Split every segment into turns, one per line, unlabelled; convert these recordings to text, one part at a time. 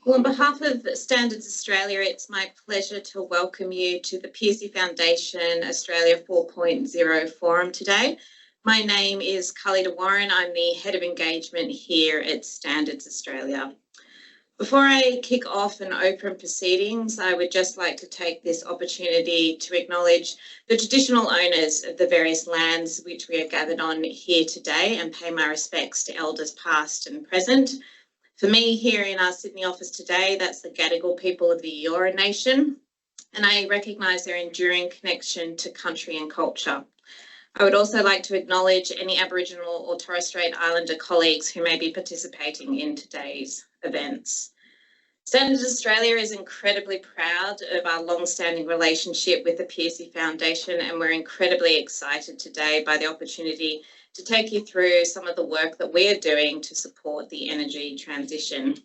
Well, on behalf of Standards Australia, it's my pleasure to welcome you to the Pearcey Foundation Australia 4.0 Forum today. My name is Carlita Warren. I'm the Head of Engagement here at Standards Australia. Before I kick off and open proceedings, I would just like to take this opportunity to acknowledge the traditional owners of the various lands which we are gathered on here today and pay my respects to elders past and present. For me, here in our Sydney office today, that's the Gadigal people of the Eora Nation, and I recognise their enduring connection to country and culture. I would also like to acknowledge any Aboriginal or Torres Strait Islander colleagues who may be participating in today's events. Standards Australia is incredibly proud of our long-standing relationship with the Pearcey Foundation, and we're incredibly excited today by the opportunity to take you through some of the work that we're doing to support the energy transition.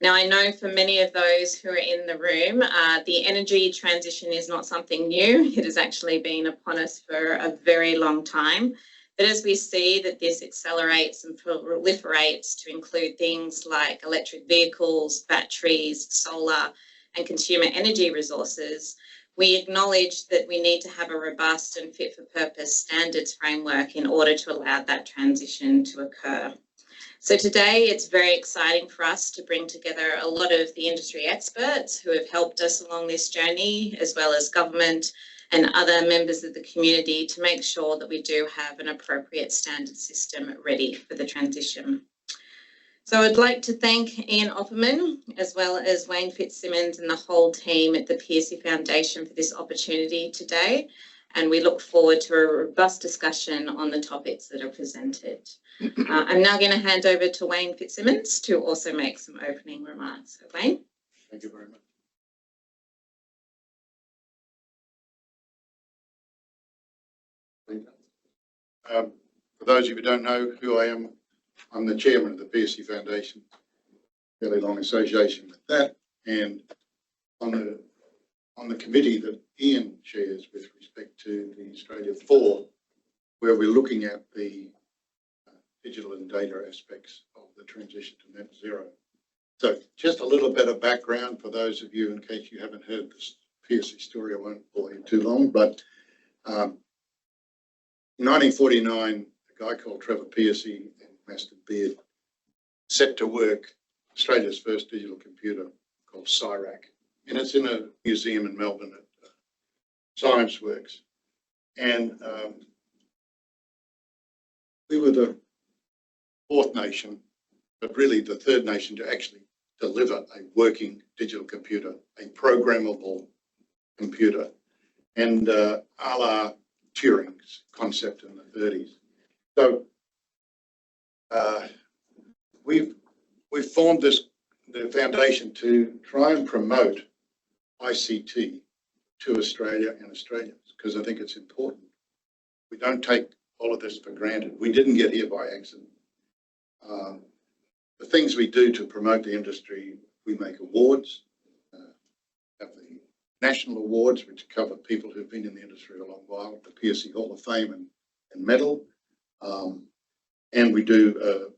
Now, I know for many of those who are in the room, the energy transition is not something new. It has actually been upon us for a very long time. But as we see that this accelerates and proliferates to include things like electric vehicles, batteries, solar, and consumer energy resources, we acknowledge that we need to have a robust and fit-for-purpose standards framework in order to allow that transition to occur. So today it's very exciting for us to bring together a lot of the industry experts who have helped us along this journey, as well as government and other members of the community, to make sure that we do have an appropriate standard system ready for the transition. So I'd like to thank Ian Opperman, as well as Wayne Fitzsimmons and the whole team at the Pearcey Foundation for this opportunity today. And we look forward to a robust discussion on the topics that are presented. I'm now going to hand over to Wayne Fitzsimmons to also make some opening remarks. So, Wayne.
Thank you very much. For those of you who don't know who I am, I'm the chairman of the Pearcey Foundation, fairly long association with that, and on the committee that Ian chairs with respect to the Australia 4, where we're looking at the digital and data aspects of the transition to net zero. So just a little bit of background for those of you, in case you haven't heard this Pearcey story. I won't bore you too long, but in 1949, a guy called Trevor Pearcey and Master Beard set to work Australia's first digital computer called CIRAC, and it's in a museum in Melbourne at Science Works. And we were the fourth nation, but really the third nation to actually deliver a working digital computer, a programmable computer, and a la Turing's concept in the 30s. So we've formed the foundation to try and promote ICT to Australia and Australians, because I think it's important. We don't take all of this for granted. We didn't get here by accident. The things we do to promote the industry, we make awards, have the national awards, which cover people who've been in the industry a long while, the Pearcey Hall of Fame and Medal, and we do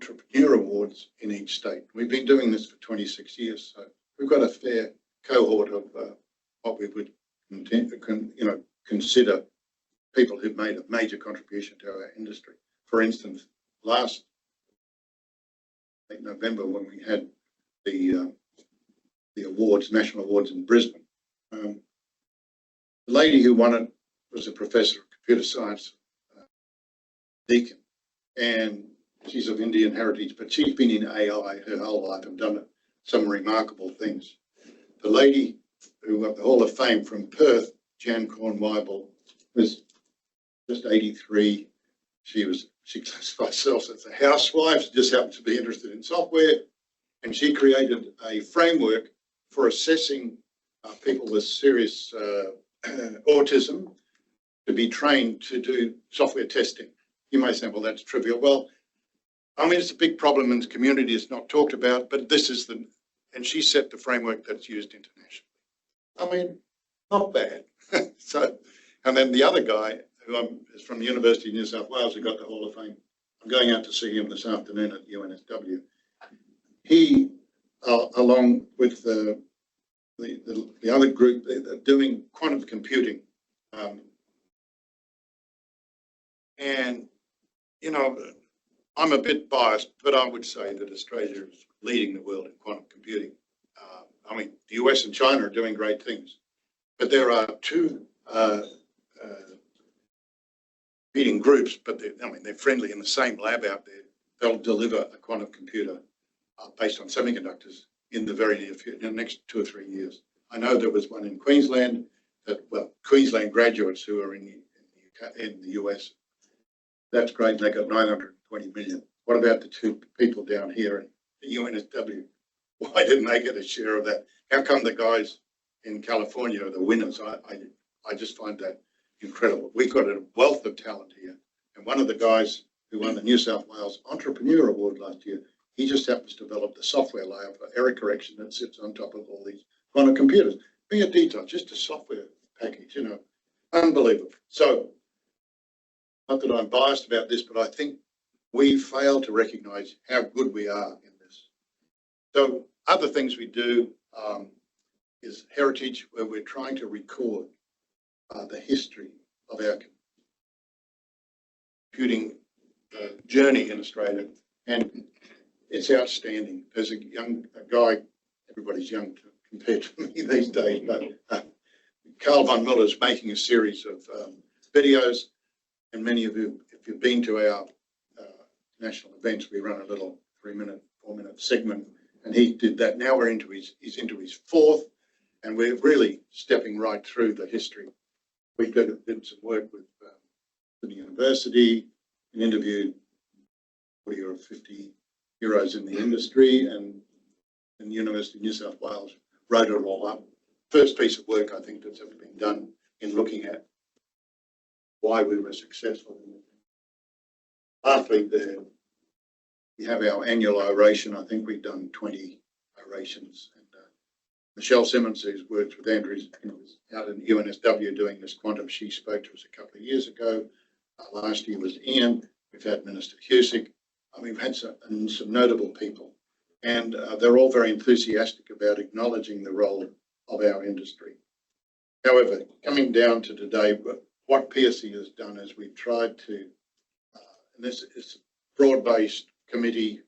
entrepreneur awards in each state. We've been doing this for 26 years, so we've got a fair cohort of what we would consider people who've made a major contribution to our industry. For instance, last November, when we had the awards, national awards in Brisbane, the lady who won it was a professor of computer science, Deakin, and she's of Indian heritage, but she's been in AI her whole life and done some remarkable things. The lady who won the Hall of Fame from Perth, Jan Cornweibel, was just 83. She classified herself as a housewife. She just happened to be interested in software, and she created a framework for assessing people with serious autism to be trained to do software testing. You may say, well, that's trivial. Well, I mean, it's a big problem in the community. It's not talked about, but this is and she set the framework that's used internationally. I mean, not bad. So, and then the other guy, who is from the University of New South Wales, who got the Hall of Fame, I'm going out to see him this afternoon at UNSW. He, along with the other group, they're doing quantum computing. And, you know, I'm a bit biased, but I would say that Australia is leading the world in quantum computing. I mean, the US and China are doing great things, but there are two competing groups, but they're friendly in the same lab out there. They'll deliver a quantum computer based on semiconductors in the very near future, in the next 2 or 3 years. I know there was one in Queensland that, well, Queensland graduates who are in the US. That's great. They got 920 million. What about the two people down here in the UNSW? Why didn't they get a share of that? How come the guys in California are the winners? I just find that incredible. We've got a wealth of talent here. And one of the guys who won the New South Wales Entrepreneur Award last year, he just happens to develop the software layer for error correction that sits on top of all these quantum computers. Being a detail, just a software package, you know, unbelievable. So, not that I'm biased about this, but I think we fail to recognise how good we are in this. So, other things we do is heritage, where we're trying to record the history of our computing journey in Australia, and it's outstanding. There's a guy, everybody's young compared to me these days, but Carl von Muller's making a series of videos, and many of you, if you've been to our national events, we run a little 3-minute, 4-minute segment, and he did that. Now we're into he's into his fourth, and we're really stepping right through the history. We did some work with the university and interviewed 40 or 50 heroes in the industry, and the University of New South Wales wrote it all up. First piece of work I think that's ever been done in looking at why we were successful. Lastly, we have our annual oration. I think we've done 20 orations. And Michelle Simmons, who's worked with Andrews, was out in UNSW doing this quantum. She spoke to us a couple of years ago. Last year was Ian. We've had Minister Husick. We've had some notable people. And they're all very enthusiastic about acknowledging the role of our industry. However, coming down to today, what Pearcey has done is we've tried to, and this is a broad-based committee,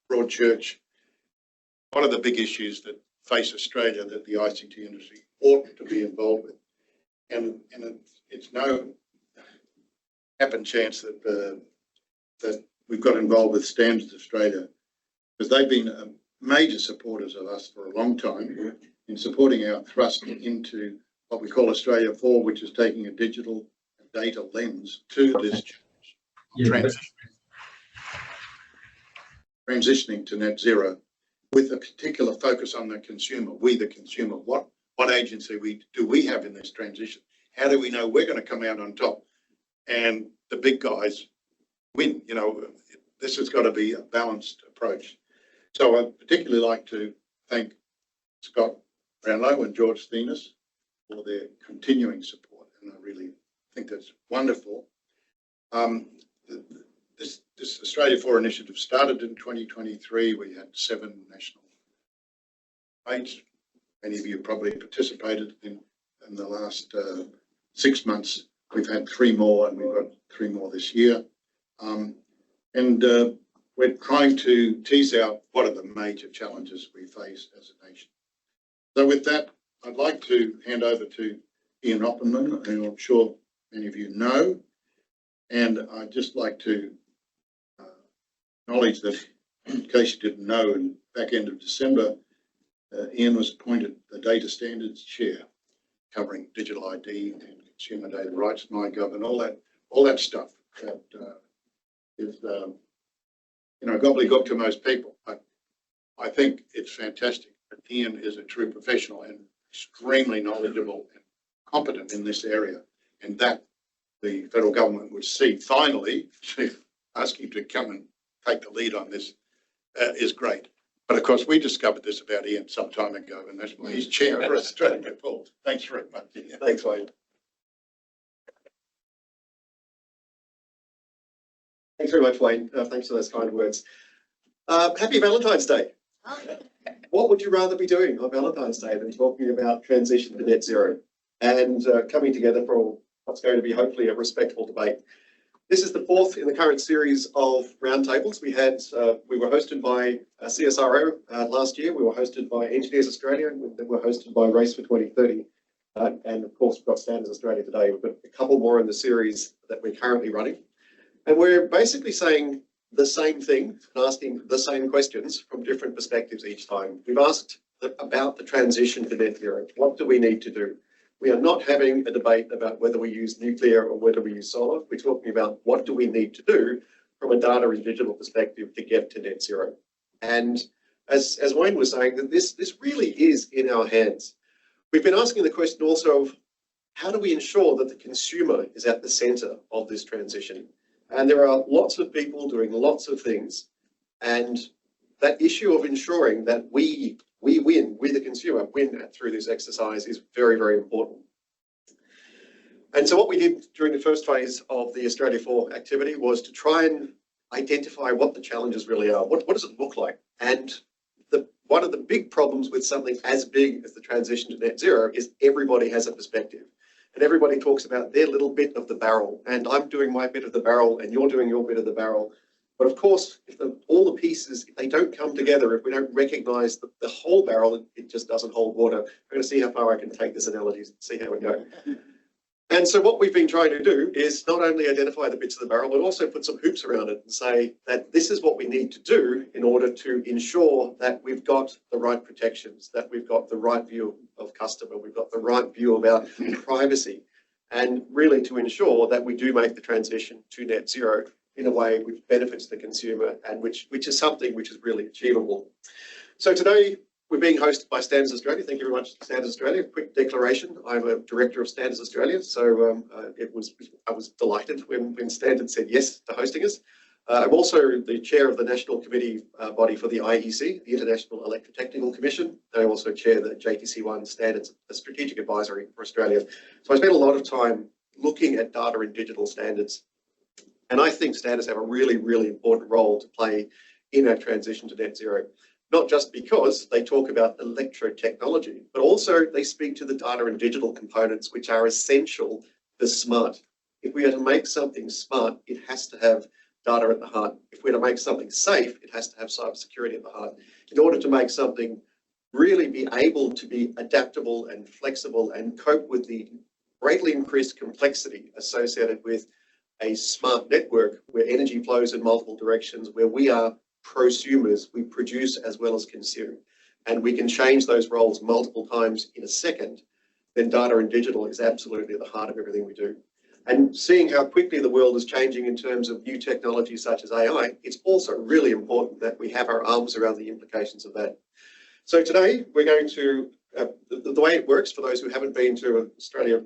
broad church. One of the big issues that face Australia that the ICT industry ought to be involved with, and it's no happen chance that that we've got involved with Standards Australia, because they've been major supporters of us for a long time in supporting our thrust into what we call Australia 4, which is taking a digital data lens to this transitioning to net zero, with a particular focus on the consumer. We, the consumer, what agency do we have in this transition? How do we know we're going to come out on top? And the big guys win. You know, this has got to be a balanced approach. So I'd particularly like to thank Scott Brownlow and George Thenis for their continuing support, and I really think that's wonderful. This Australia 4 initiative started in 2023. We had 7 national debates. Many of you probably participated in the last 6 months. We've had 3 more, and we've got 3 more this year. We're trying to tease out what are the major challenges we face as a nation. So with that, I'd like to hand over to Ian Opperman, who I'm sure many of you know. And I'd just like to acknowledge that, in case you didn't know, in back end of December, Ian was appointed the Data Standards Chair, covering digital ID and consumer data rights, MyGov, and all that stuff that is, gobbledygook to most people. But I think it's fantastic that Ian is a true professional and extremely knowledgeable and competent in this area, and that the federal government would see finally to ask him to come and take the lead on this is great. But of course, we discovered this about Ian some time ago, and that's why he's chair for Australia 4. Thanks very much.
Thanks, Wayne. Thanks very much, Wayne. Thanks for those kind words. Happy Valentine's Day. What would you rather be doing on Valentine's Day than talking about transition to net zero and coming together for what's going to be hopefully a respectful debate? This is the fourth in the current series of roundtables. We were hosted by CSIRO last year. We were hosted by Engineers Australia, and then we were hosted by Race for 2030. And of course, we've got Standards Australia today. We've got a couple more in the series that we're currently running. And we're basically saying the same thing and asking the same questions from different perspectives each time. We've asked about the transition to net zero. What do we need to do? We are not having a debate about whether we use nuclear or whether we use solar. We're talking about what do we need to do from a data and digital perspective to get to net zero. And as Wayne was saying, that this really is in our hands. We've been asking the question also of how do we ensure that the consumer is at the centre of this transition? And there are lots of people doing lots of things. And that issue of ensuring that we win, we the consumer win through this exercise is very, very important. And so what we did during the first phase of the Australia 4 activity was to try and identify what the challenges really are. What does it look like? And one of the big problems with something as big as the transition to net zero is everybody has a perspective. And everybody talks about their little bit of the barrel. And I'm doing my bit of the barrel and you're doing your bit of the barrel. But of course, if all the pieces, if they don't come together, if we don't recognise the whole barrel, it just doesn't hold water. I'm going to see how far I can take this analogy, see how we go. And so what we've been trying to do is not only identify the bits of the barrel, but also put some hoops around it and say that this is what we need to do in order to ensure that we've got the right protections, that we've got the right view of customer, we've got the right view about privacy, and really to ensure that we do make the transition to net zero in a way which benefits the consumer and which is something which is really achievable. So today, we're being hosted by Standards Australia. Thank you very much, Standards Australia. Quick declaration. I'm a director of Standards Australia, so I was delighted when Standards said yes to hosting us. I'm also the chair of the national committee body for the IEC, the International Electrotechnical Commission. I also chair the JTC1 Standards Strategic Advisory for Australia. So I spent a lot of time looking at data and digital standards. And I think standards have a really, really important role to play in our transition to net zero. Not just because they talk about electrotechnology, but also they speak to the data and digital components which are essential for smart. If we are to make something smart, it has to have data at the heart. If we're to make something safe, it has to have cybersecurity at the heart. In order to make something really be able to be adaptable and flexible and cope with the greatly increased complexity associated with a smart network where energy flows in multiple directions, where we are prosumers, we produce as well as consume, and we can change those roles multiple times in a second, then data and digital is absolutely at the heart of everything we do. And seeing how quickly the world is changing in terms of new technologies such as AI, it's also really important that we have our arms around the implications of that. So today we're going to, the way it works for those who haven't been to Australia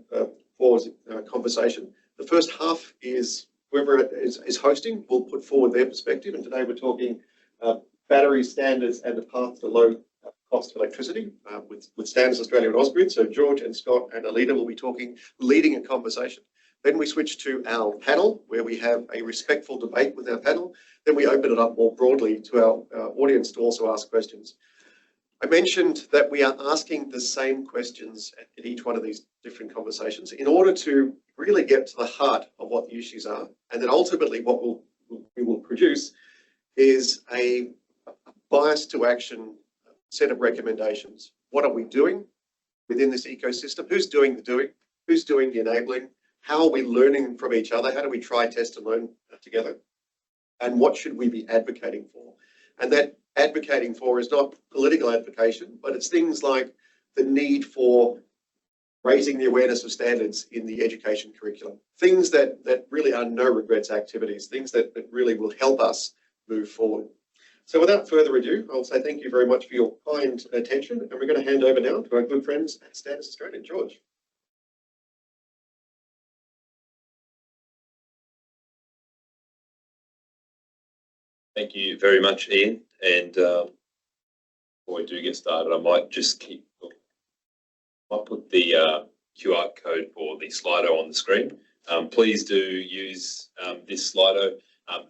4's conversation, the first half is whoever is hosting will put forward their perspective, and today we're talking battery standards and the path to low cost electricity with Standards Australia and Ausgrid. So George and Scott and Alida will be leading a conversation. Then we switch to our panel where we have a respectful debate with our panel. Then we open it up more broadly to our audience to also ask questions. I mentioned that we are asking the same questions at each one of these different conversations in order to really get to the heart of what the issues are. And then ultimately what we will produce is a bias to action set of recommendations. What are we doing within this ecosystem? Who's doing the doing? Who's doing the enabling? How are we learning from each other? How do we try, test and learn together? And what should we be advocating for? And that advocating for is not political advocation, but it's things like the need for raising the awareness of standards in the education curriculum, things that really are no regrets activities, things that really will help us move forward. So without further ado, I'll say thank you very much for your kind attention, and we're going to hand over now to our good friends at Standards Australia. George.
Thank you very much, Ian. And before we do get started, I might just put the QR code for the Slido on the screen. Please do use this Slido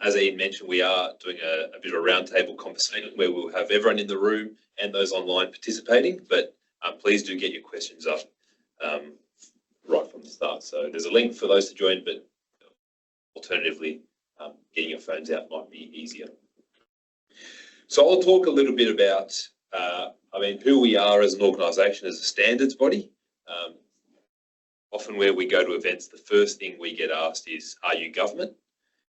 As Ian mentioned, we are doing a bit of a roundtable conversation where we'll have everyone in the room and those online participating, but please do get your questions up right from the start. So there's a link for those to join, but alternatively, getting your phones out might be easier. So I'll talk a little bit about, who we are as an organisation, as a standards body. Often where we go to events, the first thing we get asked is, are you government?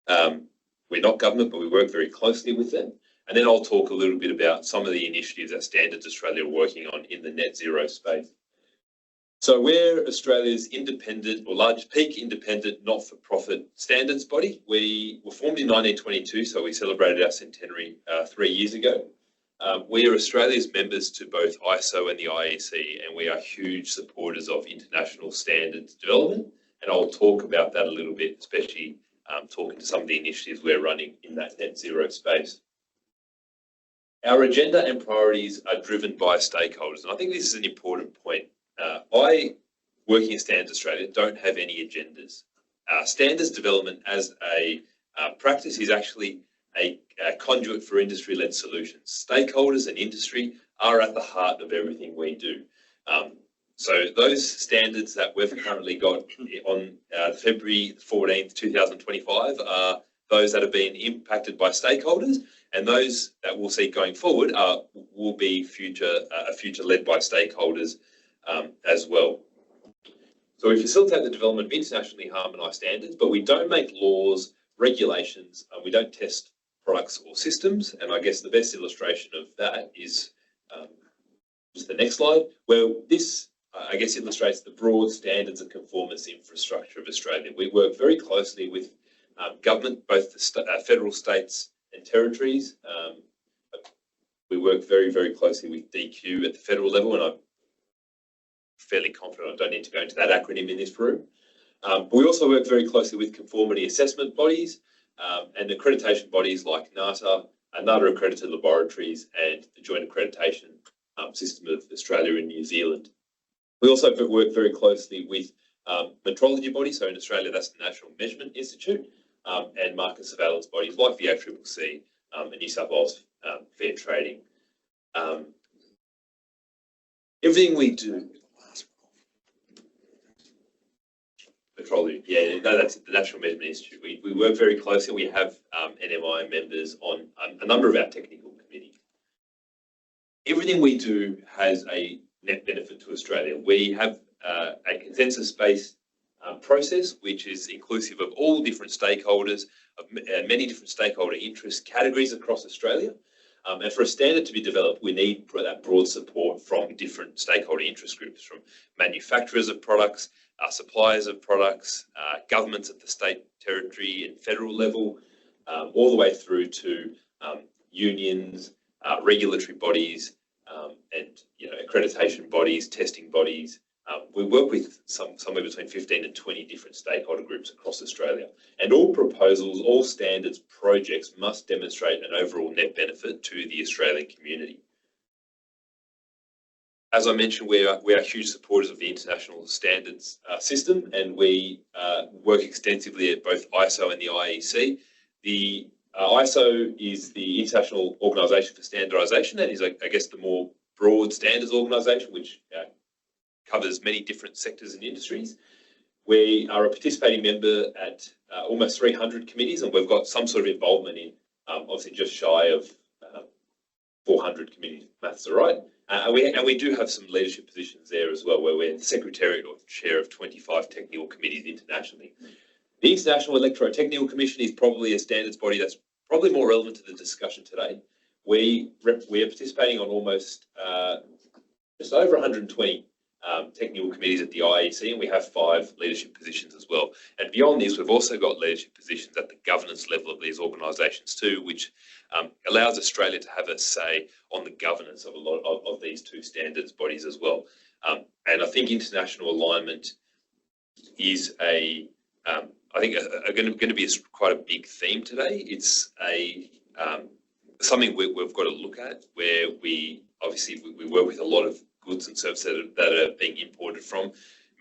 We're not government, but we work very closely with them. And then I'll talk a little bit about some of the initiatives that Standards Australia are working on in the net zero space. So we're Australia's independent or largest peak independent not-for-profit standards body. We were formed in 1922, so we celebrated our centenary 3 years ago. We are Australia's members to both ISO and the IEC, and we are huge supporters of international standards development. And I'll talk about that a little bit, especially talking to some of the initiatives we're running in that net zero space. Our agenda and priorities are driven by stakeholders, and I think this is an important point. I, working at Standards Australia, don't have any agendas. Standards development as a practice is actually a conduit for industry-led solutions. Stakeholders and industry are at the heart of everything we do. So those standards that we've currently got on February 14th, 2025 are those that have been impacted by stakeholders, and those that we'll see going forward will be a future led by stakeholders as well. So we facilitate the development of internationally harmonised standards, but we don't make laws, regulations, and we don't test products or systems. And I guess the best illustration of that is just the next slide, where this, I guess, illustrates the broad standards and conformance infrastructure of Australia. We work very closely with government, both the federal, states and territories. We work very, very closely with DQ at the federal level, and I'm fairly confident I don't need to go into that acronym in this room. But we also work very closely with conformity assessment bodies and accreditation bodies like NATA, NATA accredited laboratories, and the Joint Accreditation System of Australia and New Zealand. We also work very closely with metrology bodies. So in Australia, that's the National Measurement Institute, and market surveillance bodies like the ACCC and New South Wales Fair Trading. Everything we do, metrology, that's the National Measurement Institute. We work very closely. We have NMI members on a number of our technical committees. Everything we do has a net benefit to Australia. We have a consensus-based process, which is inclusive of all different stakeholders, of many different stakeholder interest categories across Australia. And for a standard to be developed, we need that broad support from different stakeholder interest groups, from manufacturers of products, suppliers of products, governments at the state, territory and federal level, all the way through to unions, regulatory bodies, and accreditation bodies, testing bodies. We work with somewhere between 15 and 20 different stakeholder groups across Australia, and all proposals, all standards projects must demonstrate an overall net benefit to the Australian community. As I mentioned, we are huge supporters of the international standards system, and we work extensively at both ISO and the IEC. The ISO is the International Organisation for Standardisation, and is, I guess, the more broad standards organisation, which covers many different sectors and industries. We are a participating member at almost 300 committees, and we've got some sort of involvement in, obviously, just shy of 400 committees. Maths are right. And we do have some leadership positions there as well, where we're secretariat or chair of 25 technical committees internationally. The International Electrotechnical Commission is probably a standards body that's probably more relevant to the discussion today. We are participating on almost just over 120 technical committees at the IEC, and we have 5 leadership positions as well. And beyond this, we've also got leadership positions at the governance level of these organisations too, which allows Australia to have a say on the governance of a lot of these 2 standards bodies as well. And I think international alignment is I think going to be quite a big theme today. It's something we've got to look at, where we work with a lot of goods and services that are being imported from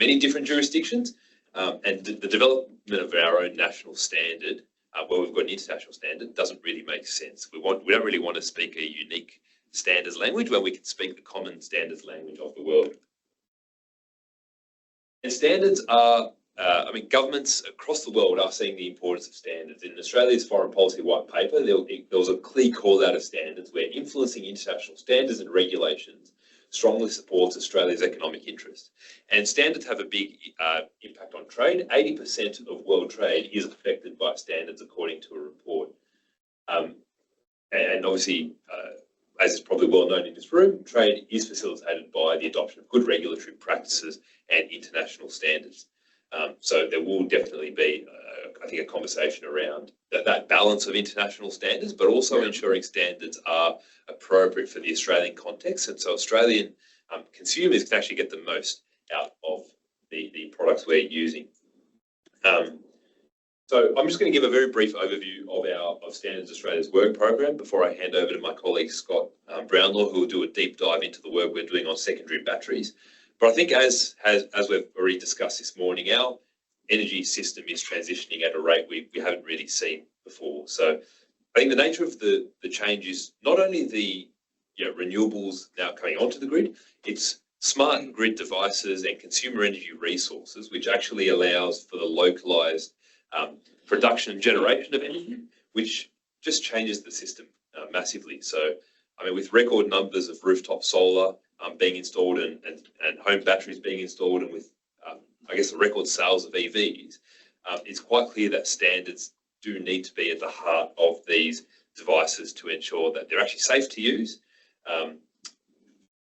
many different jurisdictions, and the development of our own national standard where we've got an international standard doesn't really make sense. We don't really want to speak a unique standards language when we can speak the common standards language of the world. And standards are, governments across the world are seeing the importance of standards. In Australia's foreign policy white paper, there was a clear call out of standards where influencing international standards and regulations strongly supports Australia's economic interest. And standards have a big impact on trade. 80% of world trade is affected by standards, according to a report. And obviously, as is probably well known in this room, trade is facilitated by the adoption of good regulatory practices and international standards. So there will definitely be, I think, a conversation around that balance of international standards, but also ensuring standards are appropriate for the Australian context. And so Australian consumers can actually get the most out of the products we're using. So I'm just going to give a very brief overview of Standards Australia's work program before I hand over to my colleague Scott Brownlaw, who will do a deep dive into the work we're doing on secondary batteries. But I think as we've already discussed this morning, our energy system is transitioning at a rate we haven't really seen before. So I think the nature of the change is not only the renewables now coming onto the grid, it's smart grid devices and consumer energy resources, which actually allows for the localised production and generation of energy, which just changes the system massively. So, I mean, with record numbers of rooftop solar being installed and home batteries being installed, and with, I guess, the record sales of EVs, it's quite clear that standards do need to be at the heart of these devices to ensure that they're actually safe to use,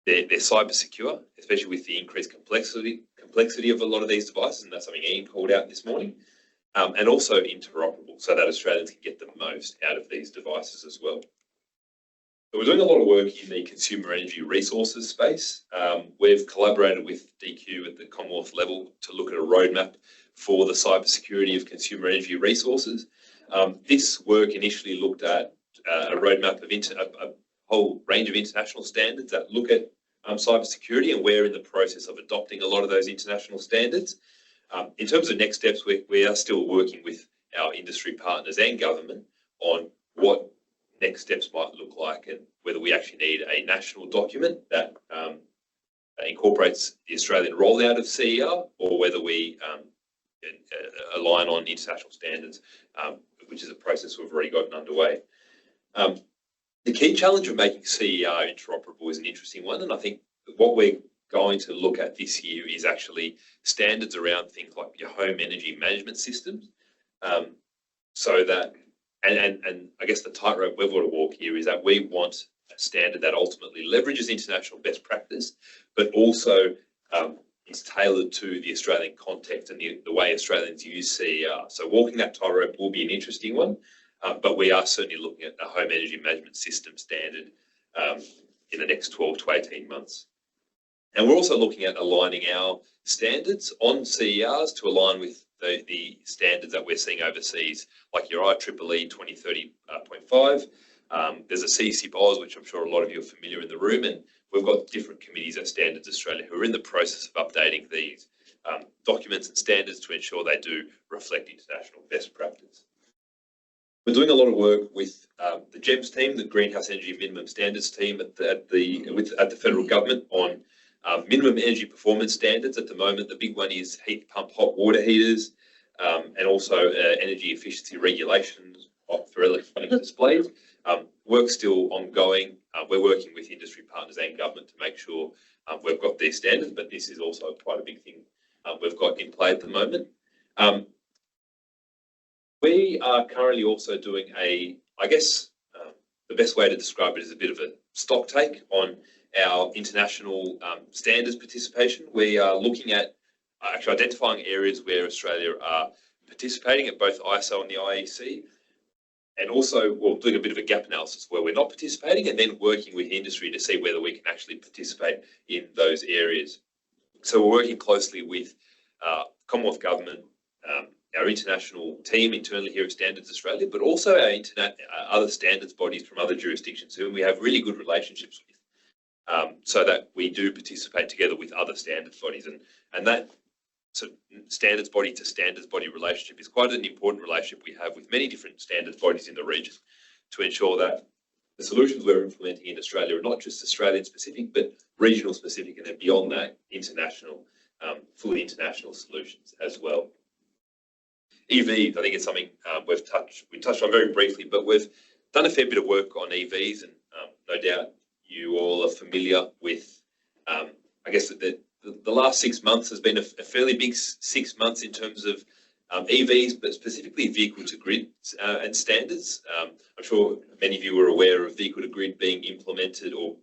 they're cyber secure, especially with the increased complexity of a lot of these devices, and that's something Ian called out this morning. And also interoperable, so that Australians can get the most out of these devices as well. So we're doing a lot of work in the consumer energy resources space. We've collaborated with DQ at the Commonwealth level to look at a roadmap for the cybersecurity of consumer energy resources. This work initially looked at a roadmap of a whole range of international standards that look at cybersecurity, and we're in the process of adopting a lot of those international standards. In terms of next steps, we are still working with our industry partners and government on what next steps might look like, and whether we actually need a national document that incorporates the Australian rollout of CER, or whether we align on international standards, which is a process we've already gotten underway. The key challenge of making CER interoperable is an interesting one, and I think what we're going to look at this year is actually standards around things like your home energy management systems, so that, and I guess the tightrope we've got to walk here is that we want a standard that ultimately leverages international best practice, but also is tailored to the Australian context and the way Australians use CER. So walking that tightrope will be an interesting one, but we are certainly looking at a home energy management system standard in the next 12 to 18 months. And we're also looking at aligning our standards on CERs to align with the standards that we're seeing overseas, like your IEEE 2030.5. There's a CCBOS, which I'm sure a lot of you are familiar in the room, and we've got different committees at Standards Australia who are in the process of updating these documents and standards to ensure they do reflect international best practice. We're doing a lot of work with the GEMS team, the Greenhouse Energy Minimum Standards team at the federal government on minimum energy performance standards. At the moment, the big one is heat pump hot water heaters, and also energy efficiency regulations for electronic displays. Work's still ongoing. We're working with industry partners and government to make sure we've got these standards, but this is also quite a big thing we've got in play at the moment. We are currently also doing the best way to describe it is a bit of a stock take on our international standards participation. We are looking at actually identifying areas where Australia are participating at both ISO and the IEC, and also we're doing a bit of a gap analysis where we're not participating, and then working with industry to see whether we can actually participate in those areas. So we're working closely with Commonwealth Government, our international team internally here at Standards Australia, but also our other standards bodies from other jurisdictions who we have really good relationships with, so that we do participate together with other standards bodies. And that sort of standards body to standards body relationship is quite an important relationship we have with many different standards bodies in the region to ensure that the solutions we're implementing in Australia are not just Australian specific, but regional specific, and then beyond that, international, fully international solutions as well. EVs, I think it's something we touched on very briefly, but we've done a fair bit of work on EVs, and no doubt you all are familiar with, I guess, the last 6 months has been a fairly big 6 months in terms of EVs, but specifically vehicle to grid and standards. I'm sure many of you are aware of vehicle to grid being implemented or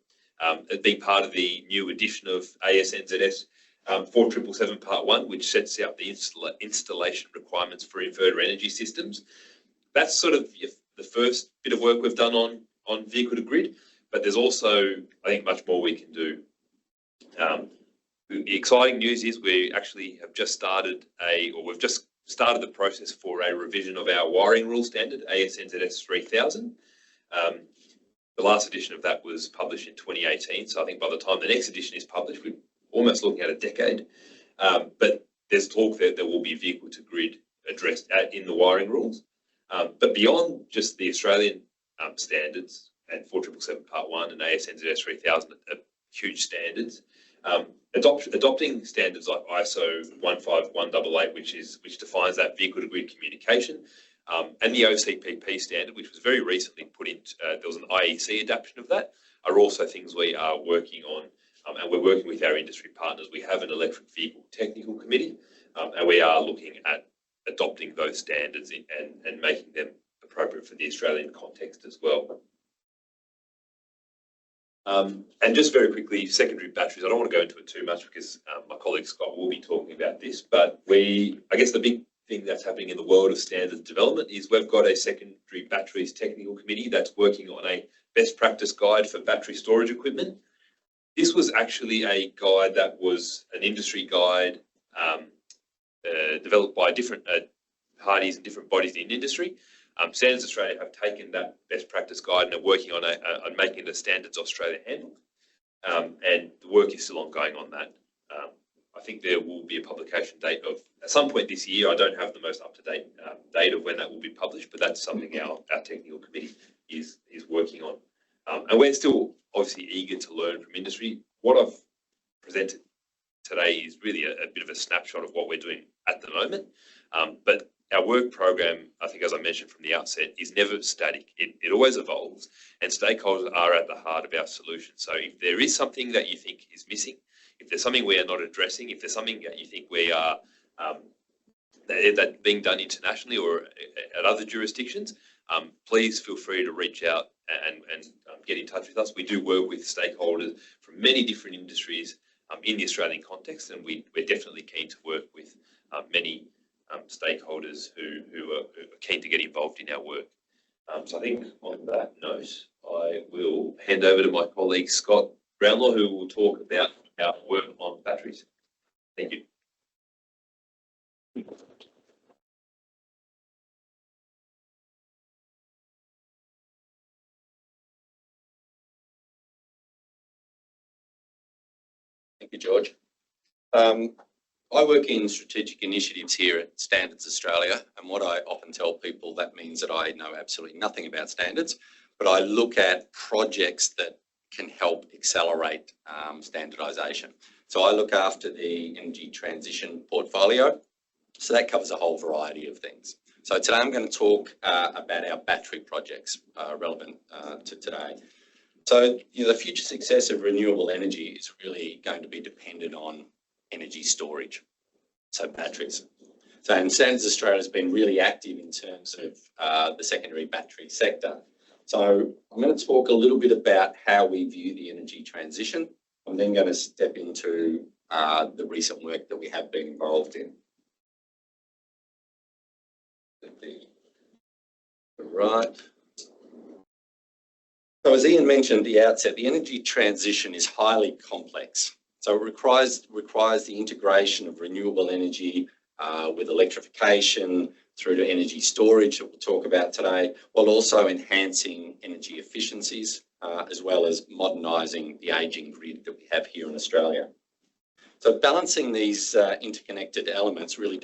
being part of the new edition of ASNZS 4777 Part 1, which sets out the installation requirements for inverter energy systems. That's sort of the first bit of work we've done on vehicle to grid, but there's also, I think, much more we can do. The exciting news is we actually have just started we've just started the process for a revision of our wiring rule standard, ASNZS 3000. The last edition of that was published in 2018, so I think by the time the next edition is published, we're almost looking at a decade. But there's talk that there will be vehicle to grid addressed in the wiring rules. But beyond just the Australian standards and 4777 Part 1 and ASNZS 3000 are huge standards. Adopting standards like ISO 15188, which defines that vehicle to grid communication, and the OCPP standard, which was very recently put in, there was an IEC adaptation of that, are also things we are working on, and we're working with our industry partners. We have an electric vehicle technical committee, and we are looking at adopting those standards and making them appropriate for the Australian context as well. And just very quickly, secondary batteries. I don't want to go into it too much because my colleague Scott will be talking about this, but I guess the big thing that's happening in the world of standards development is we've got a secondary batteries technical committee that's working on a best practice guide for battery storage equipment. This was actually a guide that was an industry guide developed by different parties and different bodies in industry. Standards Australia have taken that best practice guide and are working on making it a Standards Australia handbook, and the work is still ongoing on that. I think there will be a publication date of at some point this year. I don't have the most up-to-date date of when that will be published, but that's something our technical committee is working on, and we're still obviously eager to learn from industry. What I've presented today is really a bit of a snapshot of what we're doing at the moment, but our work program, I think, as I mentioned from the outset, is never static. It always evolves, and stakeholders are at the heart of our solution. So if there is something that you think is missing, if there's something we are not addressing, if there's something that you think we are that being done internationally or at other jurisdictions, please feel free to reach out and get in touch with us. We do work with stakeholders from many different industries in the Australian context, and we're definitely keen to work with many stakeholders who are keen to get involved in our work. So I think on that note, I will hand over to my colleague Scott Brownlaw, who will talk about our work on batteries. Thank you.
Thank you, George. I work in strategic initiatives here at Standards Australia, and what I often tell people, that means that I know absolutely nothing about standards, but I look at projects that can help accelerate standardisation. So I look after the energy transition portfolio, so that covers a whole variety of things. So today I'm going to talk about our battery projects relevant to today. So the future success of renewable energy is really going to be dependent on energy storage, so batteries. So and Standards Australia has been really active in terms of the secondary battery sector. So I'm going to talk a little bit about how we view the energy transition. I'm then going to step into the recent work that we have been involved in. Right. So as Ian mentioned at the outset, the energy transition is highly complex. So it requires the integration of renewable energy with electrification through to energy storage that we'll talk about today, while also enhancing energy efficiencies as well as modernising the ageing grid that we have here in Australia. So balancing these interconnected elements really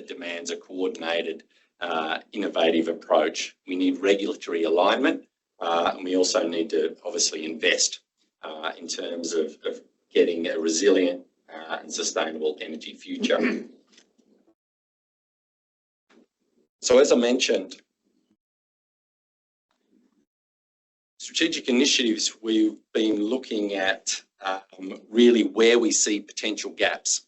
demands a coordinated, innovative approach. We need regulatory alignment, and we also need to obviously invest in terms of getting a resilient and sustainable energy future. So as I mentioned, strategic initiatives, we've been looking at really where we see potential gaps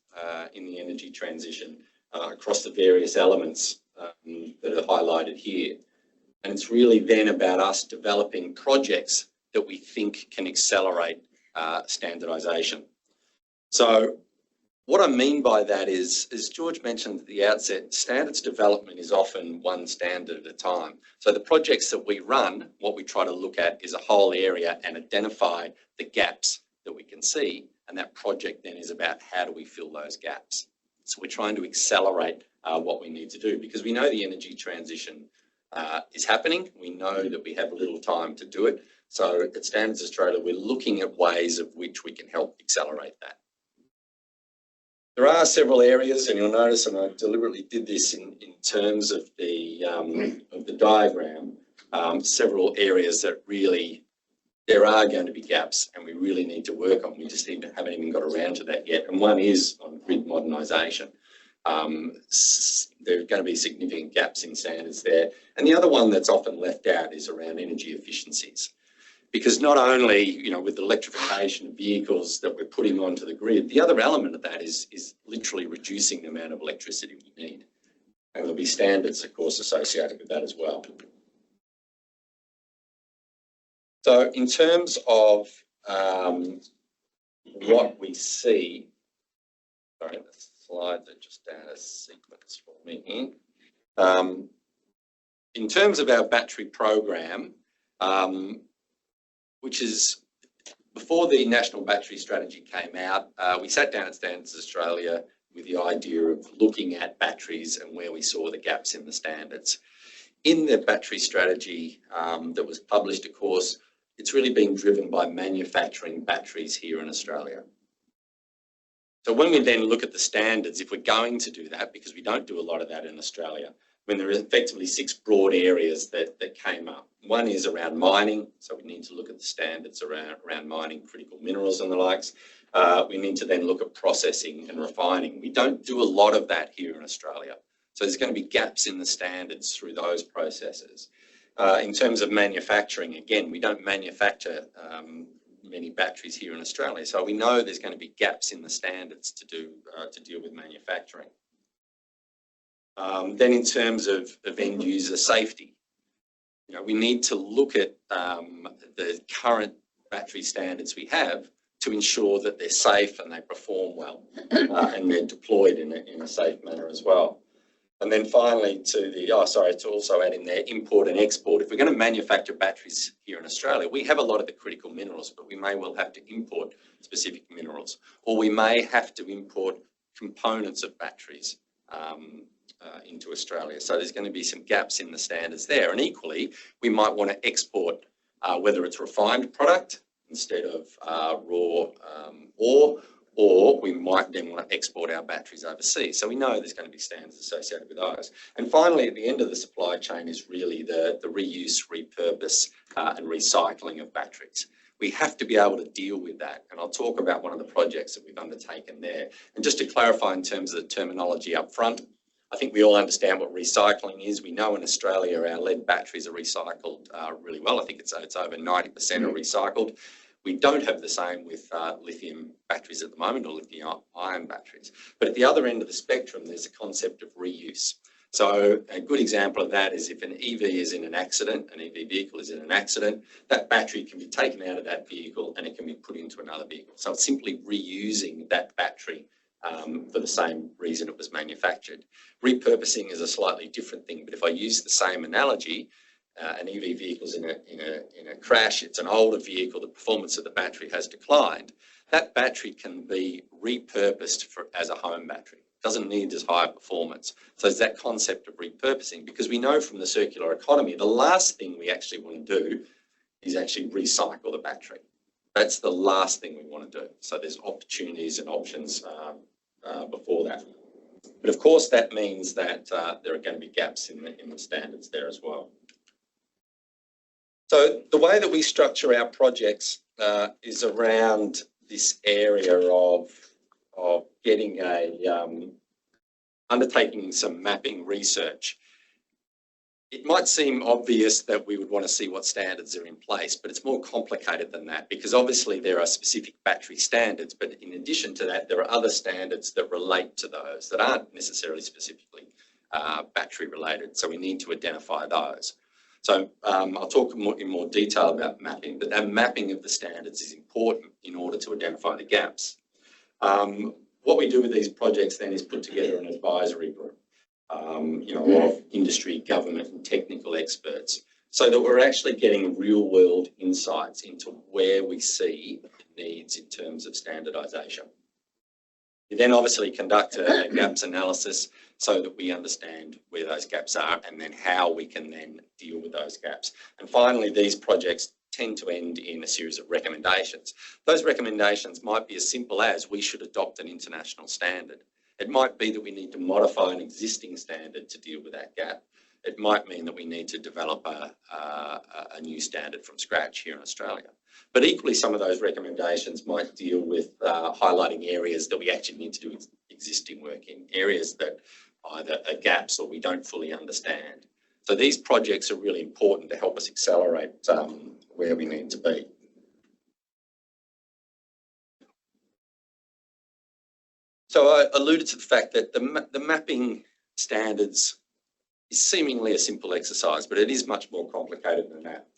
in the energy transition across the various elements that are highlighted here. And it's really then about us developing projects that we think can accelerate standardisation. So what I mean by that is, as George mentioned at the outset, standards development is often one standard at a time. So the projects that we run, what we try to look at is a whole area and identify the gaps that we can see. And that project then is about how do we fill those gaps. So we're trying to accelerate what we need to do because we know the energy transition is happening. We know that we have little time to do it. So at Standards Australia, we're looking at ways of which we can help accelerate that. There are several areas, and you'll notice, and I deliberately did this in terms of the diagram, several areas that really, there are going to be gaps and we really need to work on. We just haven't even got around to that yet. And one is on grid modernisation. There are going to be significant gaps in standards there. And the other one that's often left out is around energy efficiencies. Because not only, you know, with the electrification of vehicles that we're putting onto the grid, the other element of that is literally reducing the amount of electricity we need. And there'll be standards, of course, associated with that as well. So in terms of what we see, sorry, the slides are just out of sequence for me here. In terms of our battery program, which is before the National Battery Strategy came out, we sat down at Standards Australia with the idea of looking at batteries and where we saw the gaps in the standards. In the battery strategy that was published, of course, it's really been driven by manufacturing batteries here in Australia. So when we then look at the standards, if we're going to do that, because we don't do a lot of that in Australia, when there are effectively 6 broad areas that came up. One is around mining, so we need to look at the standards around mining, critical minerals and the likes. We need to then look at processing and refining. We don't do a lot of that here in Australia. So there's going to be gaps in the standards through those processes. In terms of manufacturing, again, we don't manufacture many batteries here in Australia. So we know there's going to be gaps in the standards to deal with manufacturing. Then in terms of end user safety, you know, we need to look at the current battery standards we have to ensure that they're safe and they perform well and they're deployed in a safe manner as well. And then finally to also add in there import and export. If we're going to manufacture batteries here in Australia, we have a lot of the critical minerals, but we may well have to import specific minerals, or we may have to import components of batteries into Australia. So there's going to be some gaps in the standards there. And equally, we might want to export whether it's refined product instead of raw ore, or we might then want to export our batteries overseas. So we know there's going to be standards associated with those. And finally, at the end of the supply chain is really the reuse, repurpose and recycling of batteries. We have to be able to deal with that. And I'll talk about one of the projects that we've undertaken there. And just to clarify in terms of the terminology up front, I think we all understand what recycling is. We know in Australia our lead batteries are recycled really well. I think it's over 90% are recycled. We don't have the same with lithium batteries at the moment, or lithium-ion batteries. But at the other end of the spectrum, there's a concept of reuse. So a good example of that is if an EV is in an accident, an EV vehicle is in an accident, that battery can be taken out of that vehicle and it can be put into another vehicle. So it's simply reusing that battery for the same reason it was manufactured. Repurposing is a slightly different thing, but if I use the same analogy, an EV vehicle's in a crash, it's an older vehicle, the performance of the battery has declined. That battery can be repurposed as a home battery. It doesn't need as high performance. So it's that concept of repurposing, because we know from the circular economy, the last thing we actually want to do is actually recycle the battery. That's the last thing we want to do. So there's opportunities and options before that. But of course, that means that there are going to be gaps in the standards there as well. So the way that we structure our projects is around this area of getting undertaking some mapping research. It might seem obvious that we would want to see what standards are in place, but it's more complicated than that, because obviously there are specific battery standards, but in addition to that, there are other standards that relate to those that aren't necessarily specifically battery related. So we need to identify those. So I'll talk in more detail about mapping, but that mapping of the standards is important in order to identify the gaps. What we do with these projects then is put together an advisory group. Of industry, government and technical experts, so that we're actually getting real world insights into where we see needs in terms of standardisation. We then obviously conduct a gaps analysis so that we understand where those gaps are and then how we can then deal with those gaps. And finally, these projects tend to end in a series of recommendations. Those recommendations might be as simple as we should adopt an international standard. It might be that we need to modify an existing standard to deal with that gap. It might mean that we need to develop a new standard from scratch here in Australia. But equally, some of those recommendations might deal with highlighting areas that we actually need to do existing work in, areas that either are gaps or we don't fully understand. So these projects are really important to help us accelerate where we need to be. So I alluded to the fact that the mapping standards is seemingly a simple exercise, but it is much more complicated than that.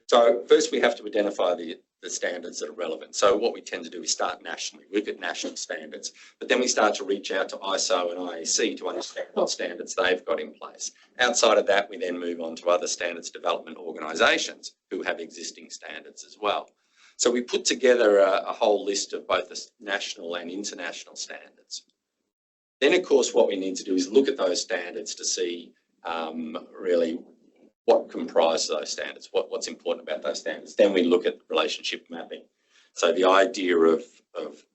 So first we have to identify the standards that are relevant. So what we tend to do is start nationally, we look at national standards, but then we start to reach out to ISO and IEC to understand what standards they've got in place. Outside of that, we then move on to other standards development organisations who have existing standards as well. So we put together a whole list of both the national and international standards. Then, of course, what we need to do is look at those standards to see really what comprise those standards, what's important about those standards. Then we look at relationship mapping. So the idea of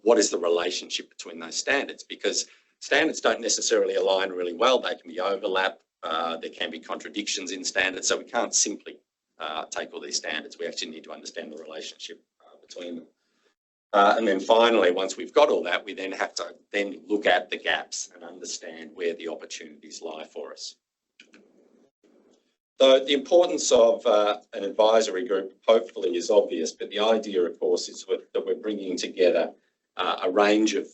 what is the relationship between those standards, because standards don't necessarily align really well. They can be overlap, there can be contradictions in standards, so we can't simply take all these standards. We actually need to understand the relationship between them. And then finally, once we've got all that, we then have to then look at the gaps and understand where the opportunities lie for us. So the importance of an advisory group hopefully is obvious, but the idea, of course, is that we're bringing together a range of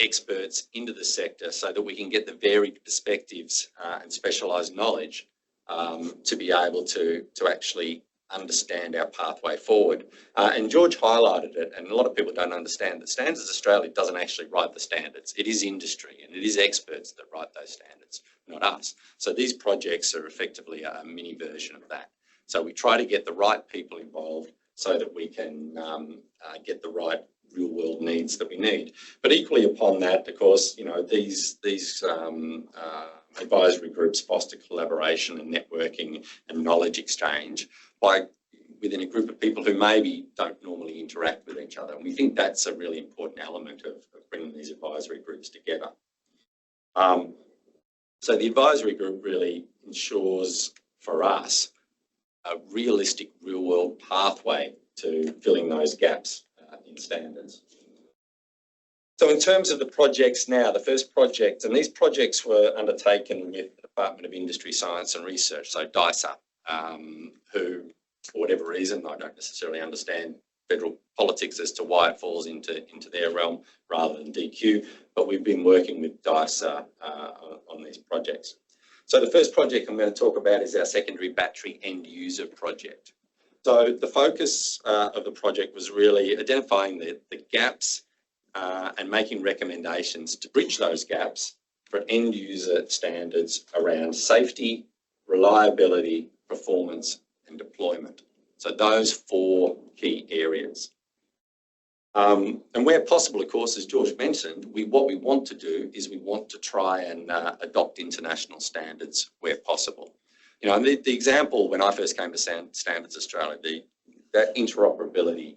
experts into the sector so that we can get the varied perspectives and specialised knowledge to be able to actually understand our pathway forward. And George highlighted it, and a lot of people don't understand that Standards Australia doesn't actually write the standards. It is industry and it is experts that write those standards, not us. So these projects are effectively a mini version of that. So we try to get the right people involved so that we can get the right real world needs that we need. But equally upon that, of course, these advisory groups foster collaboration and networking and knowledge exchange within a group of people who maybe don't normally interact with each other. And we think that's a really important element of bringing these advisory groups together. So the advisory group really ensures for us a realistic real world pathway to filling those gaps in standards. So in terms of the projects now, the first project, and these projects were undertaken with the Department of Industry, Science and Research, so DISA, who, for whatever reason, I don't necessarily understand federal politics as to why it falls into their realm rather than DQ, but we've been working with DISA on these projects. So the first project I'm going to talk about is our secondary battery end user project. So the focus of the project was really identifying the gaps and making recommendations to bridge those gaps for end user standards around safety, reliability, performance and deployment. So those 4 key areas. And where possible, of course, as George mentioned, what we want to do is we want to try and adopt international standards where possible. The example when I first came to Standards Australia, that interoperability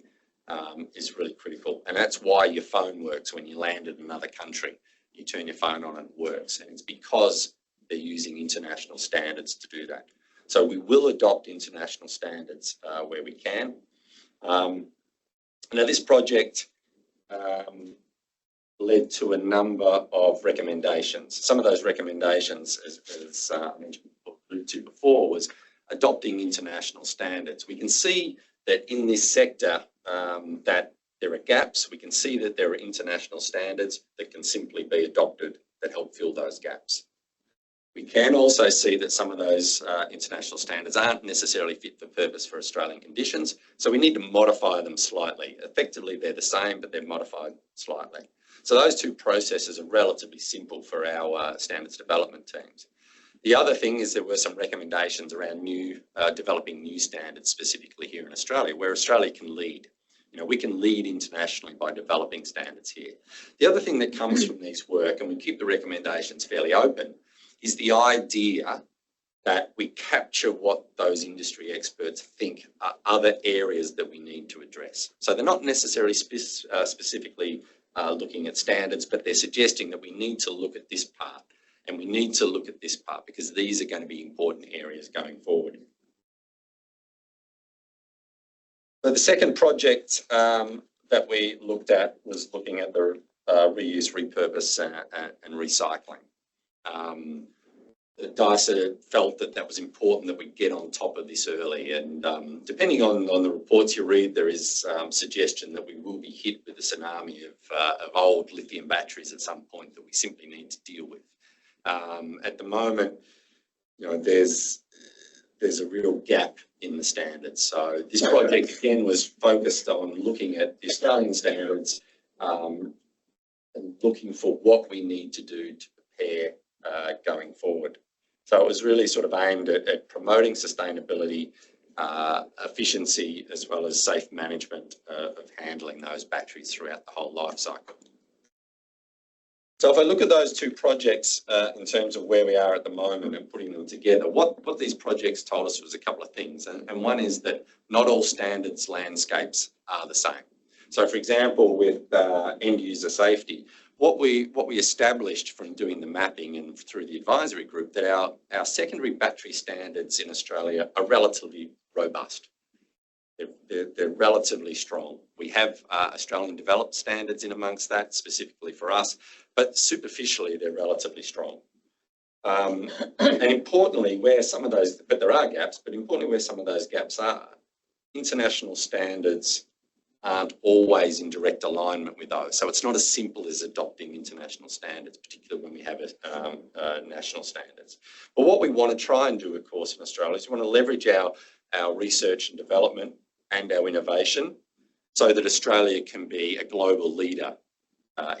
is really critical. And that's why your phone works when you land in another country. You turn your phone on and it works. And it's because they're using international standards to do that. So we will adopt international standards where we can. Now this project led to a number of recommendations. Some of those recommendations, as I mentioned before, was adopting international standards. We can see that in this sector that there are gaps. We can see that there are international standards that can simply be adopted that help fill those gaps. We can also see that some of those international standards aren't necessarily fit for purpose for Australian conditions, so we need to modify them slightly. Effectively, they're the same, but they're modified slightly. So those two processes are relatively simple for our standards development teams. The other thing is there were some recommendations around developing new standards, specifically here in Australia, where Australia can lead. You know, we can lead internationally by developing standards here. The other thing that comes from this work, and we keep the recommendations fairly open, is the idea that we capture what those industry experts think are other areas that we need to address. So they're not necessarily specifically looking at standards, but they're suggesting that we need to look at this part and we need to look at this part because these are going to be important areas going forward. So the second project that we looked at was looking at the reuse, repurpose and recycling. DICER felt that that was important that we get on top of this early, and depending on the reports you read, there is suggestion that we will be hit with a tsunami of old lithium batteries at some point that we simply need to deal with. At the moment, you know, there's a real gap in the standards. So this project again was focused on looking at the Australian standards and looking for what we need to do to prepare going forward. So it was really sort of aimed at promoting sustainability, efficiency, as well as safe management of handling those batteries throughout the whole life cycle. So if I look at those two projects in terms of where we are at the moment and putting them together, what these projects told us was a couple of things. And one is that not all standards landscapes are the same. So for example, with end user safety, what we established from doing the mapping and through the advisory group that our secondary battery standards in Australia are relatively robust. They're relatively strong. We have Australian developed standards in amongst that, specifically for us, but superficially they're relatively strong. And importantly, where some of those, but there are gaps, but importantly where some of those gaps are, international standards aren't always in direct alignment with those. So it's not as simple as adopting international standards, particularly when we have national standards. But what we want to try and do, of course, in Australia is we want to leverage our research and development and our innovation so that Australia can be a global leader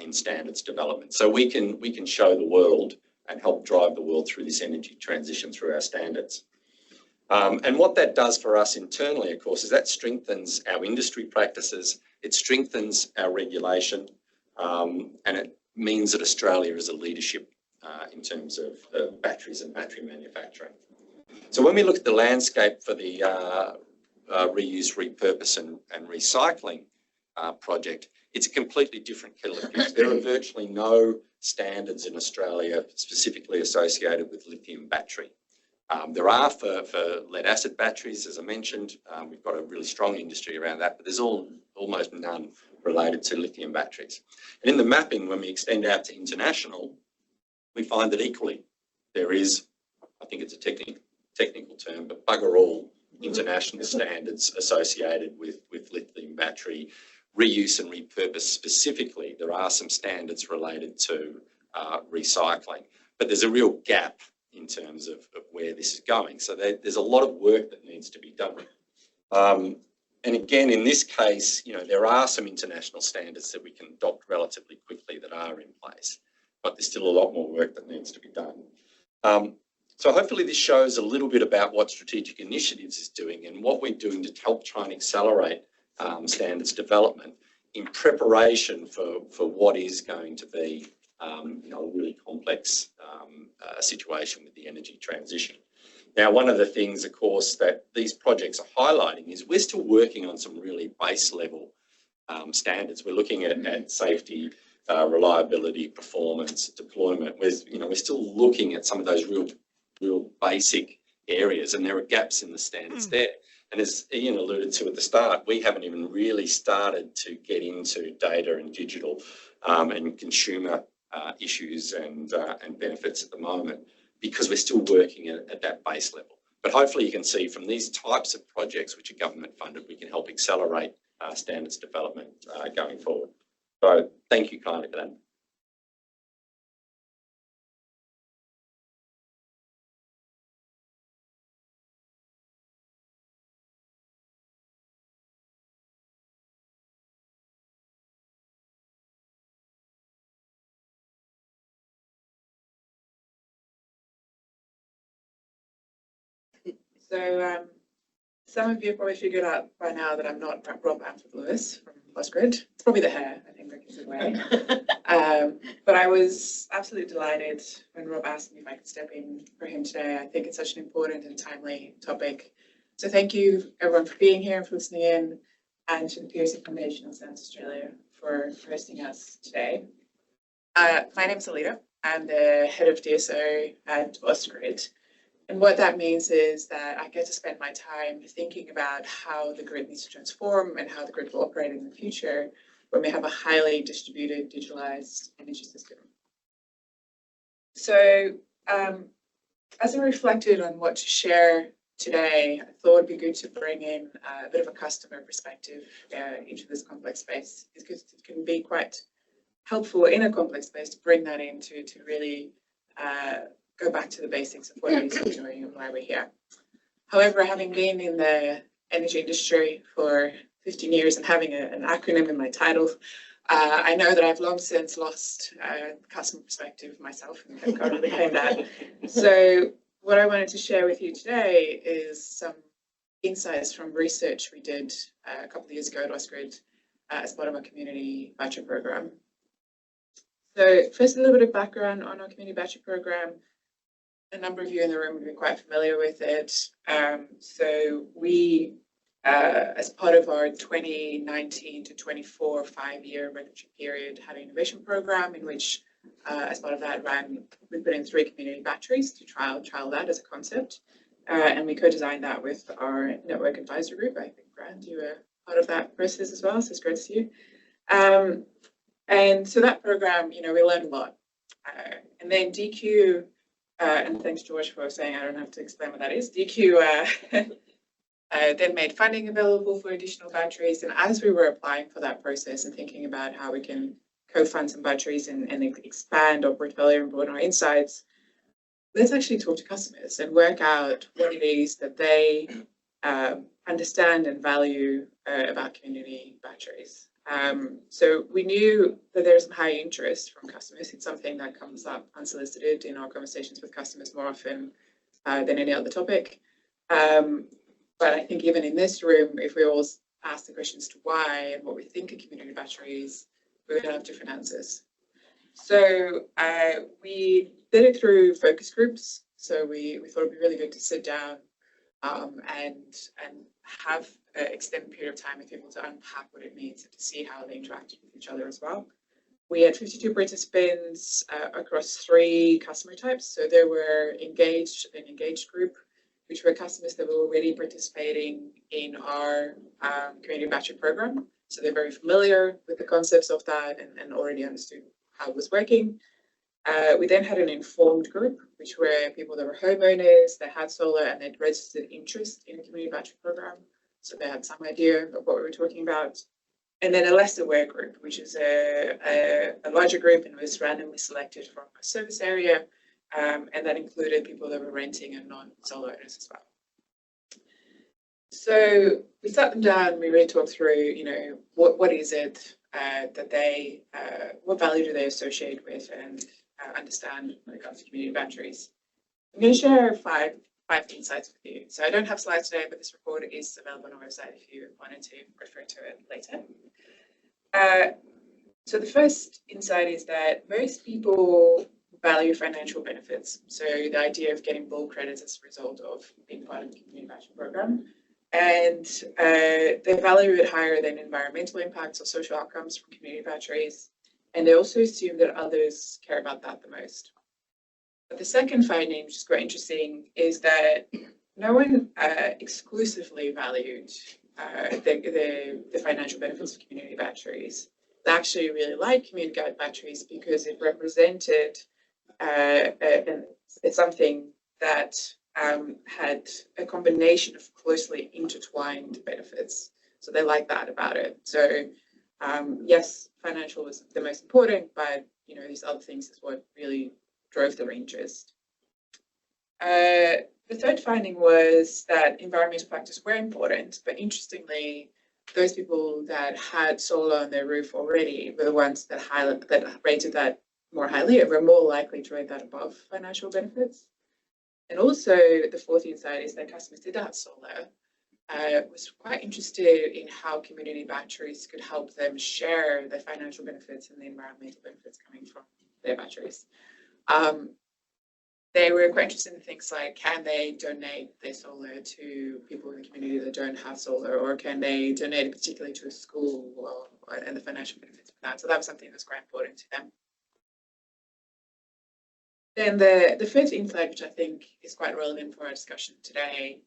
in standards development. So we can show the world and help drive the world through this energy transition through our standards. And what that does for us internally, of course, is that strengthens our industry practices, it strengthens our regulation, and it means that Australia is a leadership in terms of batteries and battery manufacturing. So when we look at the landscape for the reuse, repurpose and recycling project, it's a completely kettle of fish. There are virtually no standards in Australia specifically associated with lithium battery. There are for lead acid batteries, as I mentioned. We've got a really strong industry around that, but there's almost none related to lithium batteries. And in the mapping, when we extend out to international, we find that equally there is, I think it's a technical term, but bugger all international standards associated with lithium battery reuse and repurpose specifically. There are some standards related to recycling, but there's a real gap in terms of where this is going. So there's a lot of work that needs to be done. And again, in this case, you know, there are some international standards that we can adopt relatively quickly that are in place, but there's still a lot more work that needs to be done. So hopefully this shows a little bit about what Strategic Initiatives is doing and what we're doing to help try and accelerate standards development in preparation for what is going to be you know, a really complex situation with the energy transition. Now, one of the things, of course, that these projects are highlighting is we're still working on some really base level standards. We're looking at safety, reliability, performance, deployment. We're still looking at some of those real basic areas, and there are gaps in the standards there. And as Ian alluded to at the start, we haven't even really started to get into data and digital and consumer issues and benefits at the moment, because we're still working at that base level. But hopefully you can see from these types of projects, which are government funded, we can help accelerate standards development going forward. So thank you kindly for that.
So some of you have probably figured out by now that I'm not Rob Lewis from Postgrid. It's probably the hair, I think that gives it away. But I was absolutely delighted when Rob asked me if I could step in for him today. I think it's such an important and timely topic. So thank you everyone for being here and for listening in, and to the Pearcey Foundation of South Australia for hosting us today. My name is Alita. I'm the head of DSO at Postgrid. And what that means is that I get to spend my time thinking about how the grid needs to transform and how the grid will operate in the future when we have a highly distributed, digitalized energy system. So as I reflected on what to share today, I thought it'd be good to bring in a bit of a customer perspective into this complex space, because it can be quite helpful in a complex space to bring that in to really go back to the basics of what it is we're doing and why we're here. However, having been in the energy industry for 15 years and having an acronym in my title, I know that I've long since lost customer perspective myself and can't really claim that. So what I wanted to share with you today is some insights from research we did a couple of years ago at Ausgrid as part of our community battery program. So first, a little bit of background on our community battery program. A number of you in the room would be quite familiar with it. So we, as part of our 2019 to 24 5-year regulatory period, had an innovation program in which, as part of that, we put in 3 community batteries to trial that as a concept. And we co-designed that with our network advisor group. I think, Grant, you were part of that process as well, so it's great to see you. And so that program, we learned a lot. And then DQ, and thanks, George, for saying I don't have to explain what that is. DQ then made funding available for additional batteries. And as we were applying for that process and thinking about how we can co-fund some batteries and expand our portfolio and broaden our insights, let's actually talk to customers and work out what it is that they understand and value about community batteries. So we knew that there's some high interest from customers. It's something that comes up unsolicited in our conversations with customers more often than any other topic. But I think even in this room, if we all ask the questions to why and what we think of community batteries, we're going to have different answers. So we did it through focus groups. So we thought it'd be really good to sit down and have an extended period of time with people to unpack what it means and to see how they interacted with each other as well. We had 52 participants across 3 customer types. So there were an engaged group, which were customers that were already participating in our community battery program. So they're very familiar with the concepts of that and already understood how it was working. We then had an informed group, which were people that were homeowners, that had solar and they'd registered interest in a community battery program. So they had some idea of what we were talking about. And then a less aware group, which is a larger group and was randomly selected from a service area. And that included people that were renting and non-solar owners as well. So we sat them down and we really talked through, what is it that they, what value do they associate with and understand when it comes to community batteries. I'm going to share five insights with you. So I don't have slides today, but this report is available on our website if you wanted to refer to it later. So the first insight is that most people value financial benefits. So the idea of getting bulk credits as a result of being part of the community battery program. And they value it higher than environmental impacts or social outcomes from community batteries. And they also assume that others care about that the most. But the second finding, which is quite interesting, is that no one exclusively valued the financial benefits of community batteries. They actually really like community batteries because it represented it's something that had a combination of closely intertwined benefits. So they like that about it. So yes, financial was the most important, but these other things is what really drove their interest. The third finding was that environmental factors were important, but interestingly, those people that had solar on their roof already were the ones that rated that more highly and were more likely to rate that above financial benefits. And also the fourth insight is that customers did have solar, was quite interested in how community batteries could help them share the financial benefits and the environmental benefits coming from their batteries. They were quite interested in things like, can they donate their solar to people in the community that don't have solar, or can they donate it particularly to a school, and the financial benefits of that. So that was something that's quite important to them. Then the fifth insight, which I think is quite relevant for our discussion today,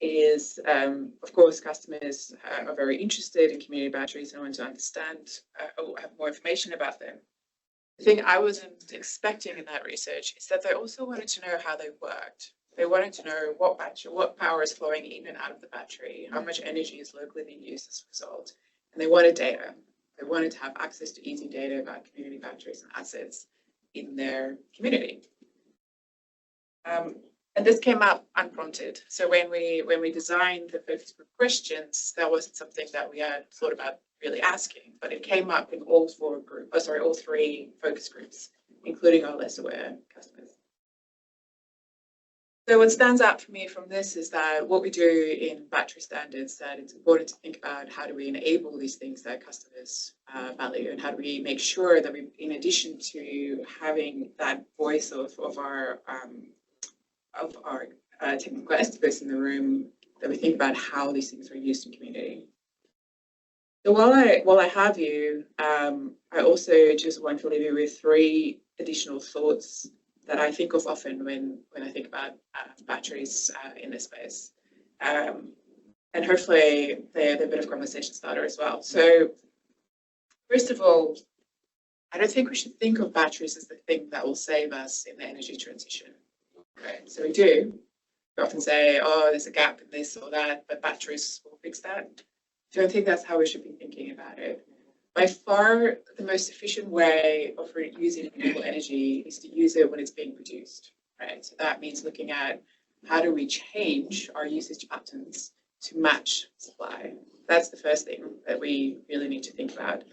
is, of course, customers are very interested in community batteries and want to understand or have more information about them. The thing I wasn't expecting in that research is that they also wanted to know how they worked. They wanted to know what power is flowing in and out of the battery, how much energy is locally being used as a result. And they wanted data. They wanted to have access to easy data about community batteries and assets in their community. And this came up unprompted. So when we designed the focus group questions, that wasn't something that we had thought about really asking, but it came up in all three focus groups, including our less aware customers. So what stands out for me from this is that what we do in battery standards, that it's important to think about how do we enable these things that customers value, and how do we make sure that we, in addition to having that voice of our technical experts in the room, that we think about how these things are used in community. So while I have you, I also just want to leave you with three additional thoughts that I think of often when I think about batteries in this space. And hopefully they're a bit of a conversation starter as well. So first of all, I don't think we should think of batteries as the thing that will save us in the energy transition. Right? So we often say, oh, there's a gap in this or that, but batteries will fix that. I don't think that's how we should be thinking about it. By far, the most efficient way of using renewable energy is to use it when it's being produced, right? So that means looking at how do we change our usage patterns to match supply. That's the first thing that we really need to think about.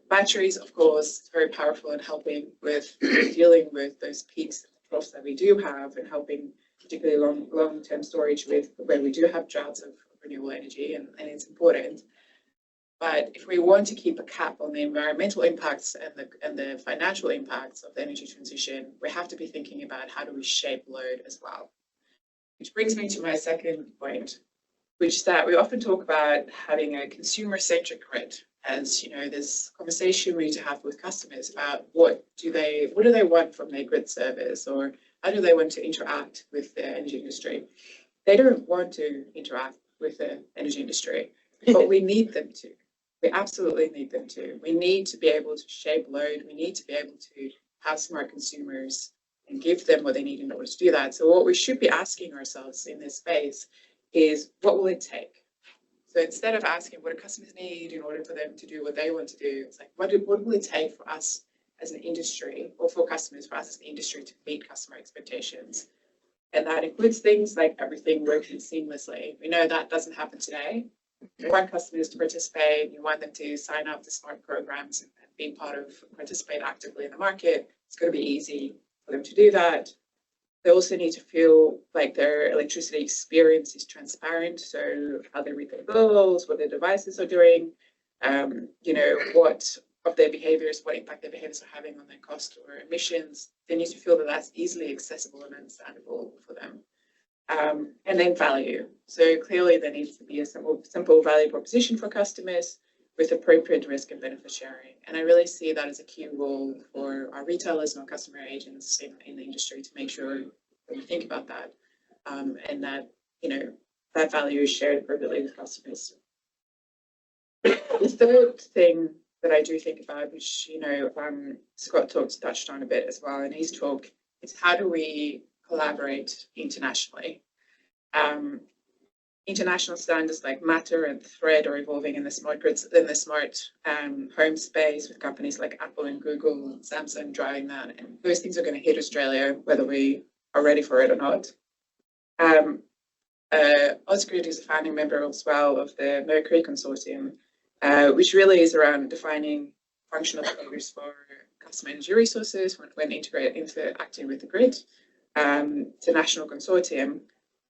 Batteries, of course, is very powerful in helping with dealing with those peaks and troughs that we do have, and helping particularly long-term storage with where we do have droughts of renewable energy, and it's important. But if we want to keep a cap on the environmental impacts and the financial impacts of the energy transition, we have to be thinking about how do we shape load as well. Which brings me to my second point, which is that we often talk about having a consumer-centric grid. As this conversation we need to have with customers about what do they want from their grid service, or how do they want to interact with the energy industry. They don't want to interact with the energy industry, but we need them to. We absolutely need them to. We need to be able to shape load. We need to be able to have smart consumers and give them what they need in order to do that. So what we should be asking ourselves in this space is, what will it take? So instead of asking what do customers need in order for them to do what they want to do, it's like, what will it take for us as an industry, or for customers, for us as an industry, to meet customer expectations? And that includes things like everything working seamlessly. We know that doesn't happen today. You want customers to participate, you want them to sign up to smart programs and be participate actively in the market. It's going to be easy for them to do that. They also need to feel like their electricity experience is transparent. So how they read their bills, what their devices are doing, what of their behaviors, what impact their behaviors are having on their cost or emissions. They need to feel that that's easily accessible and understandable for them. And then value. So clearly there needs to be a simple value proposition for customers with appropriate risk and benefit sharing. And I really see that as a key role for our retailers and our customer agents in the industry to make sure that we think about that and that, that value is shared appropriately with customers. The third thing that I do think about, which, Scott touched on a bit as well in his talk, is how do we collaborate internationally? International standards like Matter and Thread are evolving in the smart grids, in the smart home space with companies like Apple and Google and Samsung driving that. And those things are going to hit Australia, whether we are ready for it or not. Ausgrid is a founding member as well of the Mercury Consortium, which really is around defining functional behaviors for customer energy resources when interacting with the grid. It's a national consortium.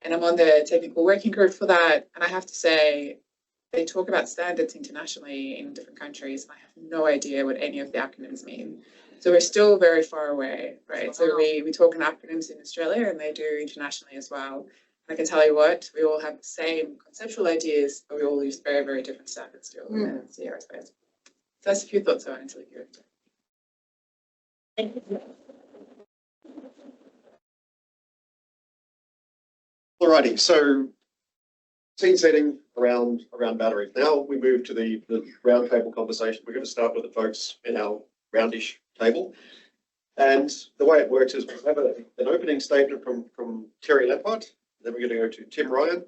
And I'm on the technical working group for that. And I have to say, they talk about standards internationally in different countries, and I have no idea what any of the acronyms mean. So we're still very far away, right? So we talk in acronyms in Australia, and they do internationally as well. And I can tell you what, we all have the same conceptual ideas, but we all use very, very different standards to implement the aerospace. So that's a few thoughts I wanted to leave you with.
Thank you.
Alrighty, so scene setting around batteries. Now we move to the roundtable conversation. We're going to start with the folks in our roundish table. And the way it works is we have an opening statement from Terry Lampard. Then we're going to go to Tim Ryan.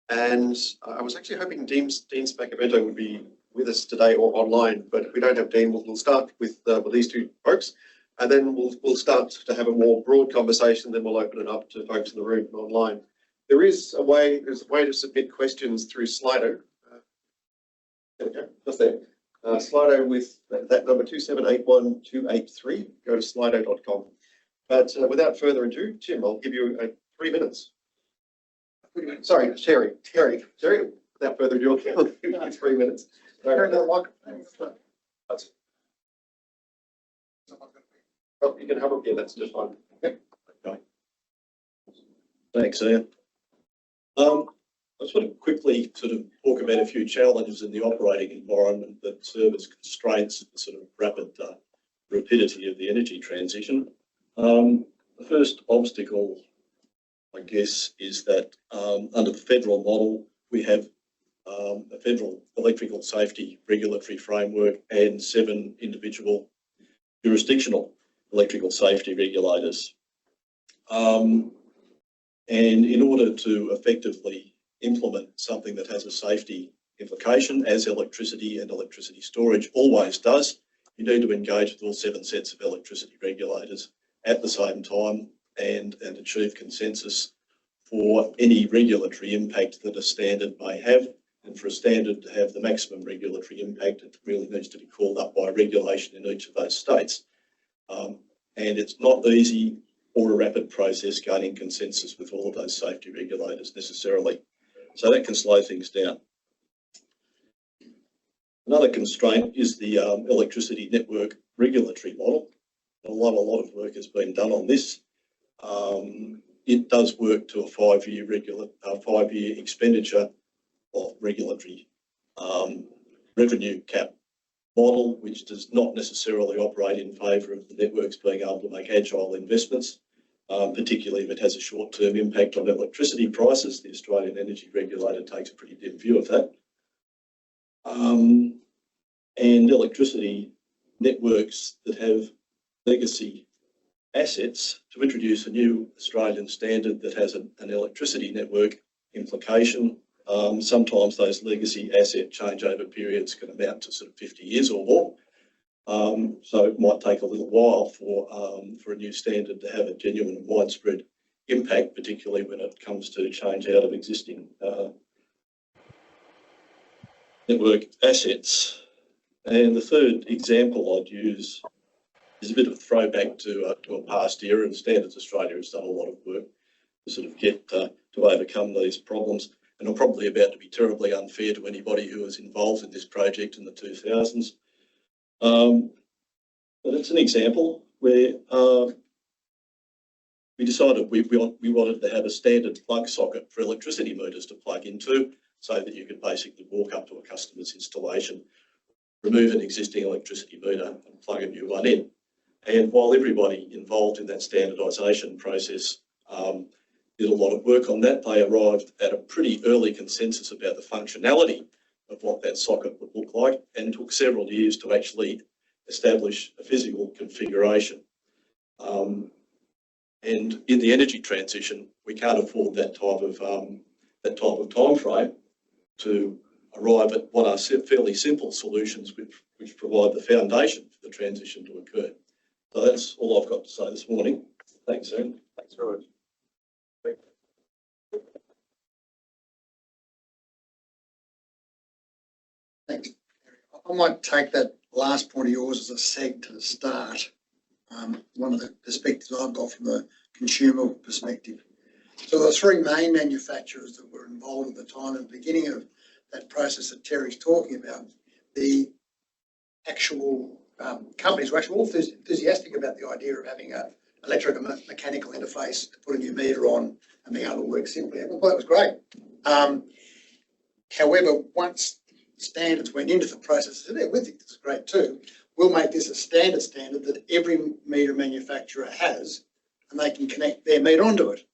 And I was actually hoping Dean Spacavento would be with us today or online, but if we don't have Dean, we'll start with these two folks. And then we'll start to have a more broad conversation. Then we'll open it up to folks in the room and online. There's a way to submit questions through Slido. There we go, just there. Slido with that number 2781283. Go to slido.com. But without further ado, Tim, I'll give you 3 minutes. Sorry, Terry. Without further ado, I'll give you 3 minutes. Turn that microphone. Oh, you can have it. Yeah, that's just fine. Okay.
Thanks, Ian. I just want to quickly sort of talk about a few challenges in the operating environment that serve as constraints of the sort of rapid rapidity of the energy transition. The first obstacle, I guess, is that under the federal model, we have a federal electrical safety regulatory framework and 7 individual jurisdictional electrical safety regulators. And in order to effectively implement something that has a safety implication, as electricity and electricity storage always does, you need to engage with all 7 sets of electricity regulators at the same time and achieve consensus for any regulatory impact that a standard may have. And for a standard to have the maximum regulatory impact, it really needs to be called up by regulation in each of those states. And it's not easy or a rapid process gaining consensus with all of those safety regulators necessarily. So that can slow things down. Another constraint is the electricity network regulatory model. A lot of work has been done on this. It does work to a 5-year expenditure of regulatory revenue cap model, which does not necessarily operate in favour of the networks being able to make agile investments, particularly if it has a short-term impact on electricity prices. The Australian Energy Regulator takes a pretty dim view of that. And electricity networks that have legacy assets, to introduce a new Australian standard that has an electricity network implication. Sometimes those legacy asset changeover periods can amount to sort of 50 years or more. So it might take a little while for a new standard to have a genuine and widespread impact, particularly when it comes to change out of existing network assets. And the third example I'd use is a bit of a throwback to a past era, and Standards Australia has done a lot of work to sort of get to overcome these problems. And I'm probably about to be terribly unfair to anybody who was involved in this project in the 2000s. But it's an example where we decided we wanted to have a standard plug socket for electricity meters to plug into, so that you could basically walk up to a customer's installation, remove an existing electricity meter and plug a new one in. And while everybody involved in that standardisation process did a lot of work on that, they arrived at a pretty early consensus about the functionality of what that socket would look like, and took several years to actually establish a physical configuration. And in the energy transition, we can't afford that type of time frame to arrive at what are fairly simple solutions which provide the foundation for the transition to occur. So that's all I've got to say this morning. Thanks, Aaron.
Thanks very much.
Thanks. I might take that last point of yours as a seg to the start. One of the perspectives I've got from the consumer perspective. So the three main manufacturers that were involved at the time, at the beginning of that process that Terry's talking about, the actual companies were actually all enthusiastic about the idea of having an electromechanical interface to put a new meter on and being able to work simply. I thought that was great. However, once standards went into the process, and we think this is great too, we'll make this a standard that every meter manufacturer has, and they can connect their meter onto it.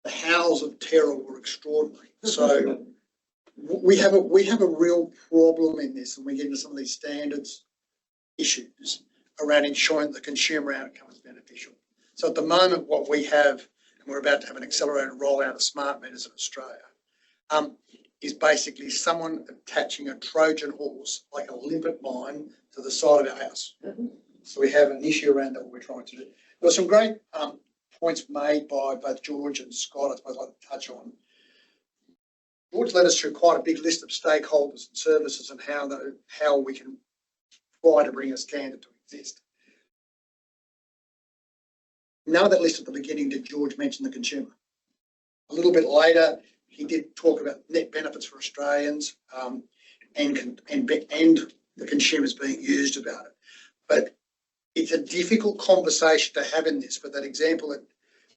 The howls of terror were extraordinary. So we have a real problem in this, and we get into some of these standards issues around ensuring the consumer outcome is beneficial. So at the moment, what we have, and we're about to have an accelerated rollout of smart meters in Australia, is basically someone attaching a Trojan horse, like a limpet mine, to the side of our house. So we have an issue around that, what we're trying to do. There were some great points made by both George and Scott, I suppose I'd like to touch on. George led us through quite a big list of stakeholders and services and how we can try to bring a standard to exist. None of that list at the beginning did George mention the consumer. A little bit later, he did talk about net benefits for Australians and the consumers being used about it. But it's a difficult conversation to have in this, but that example that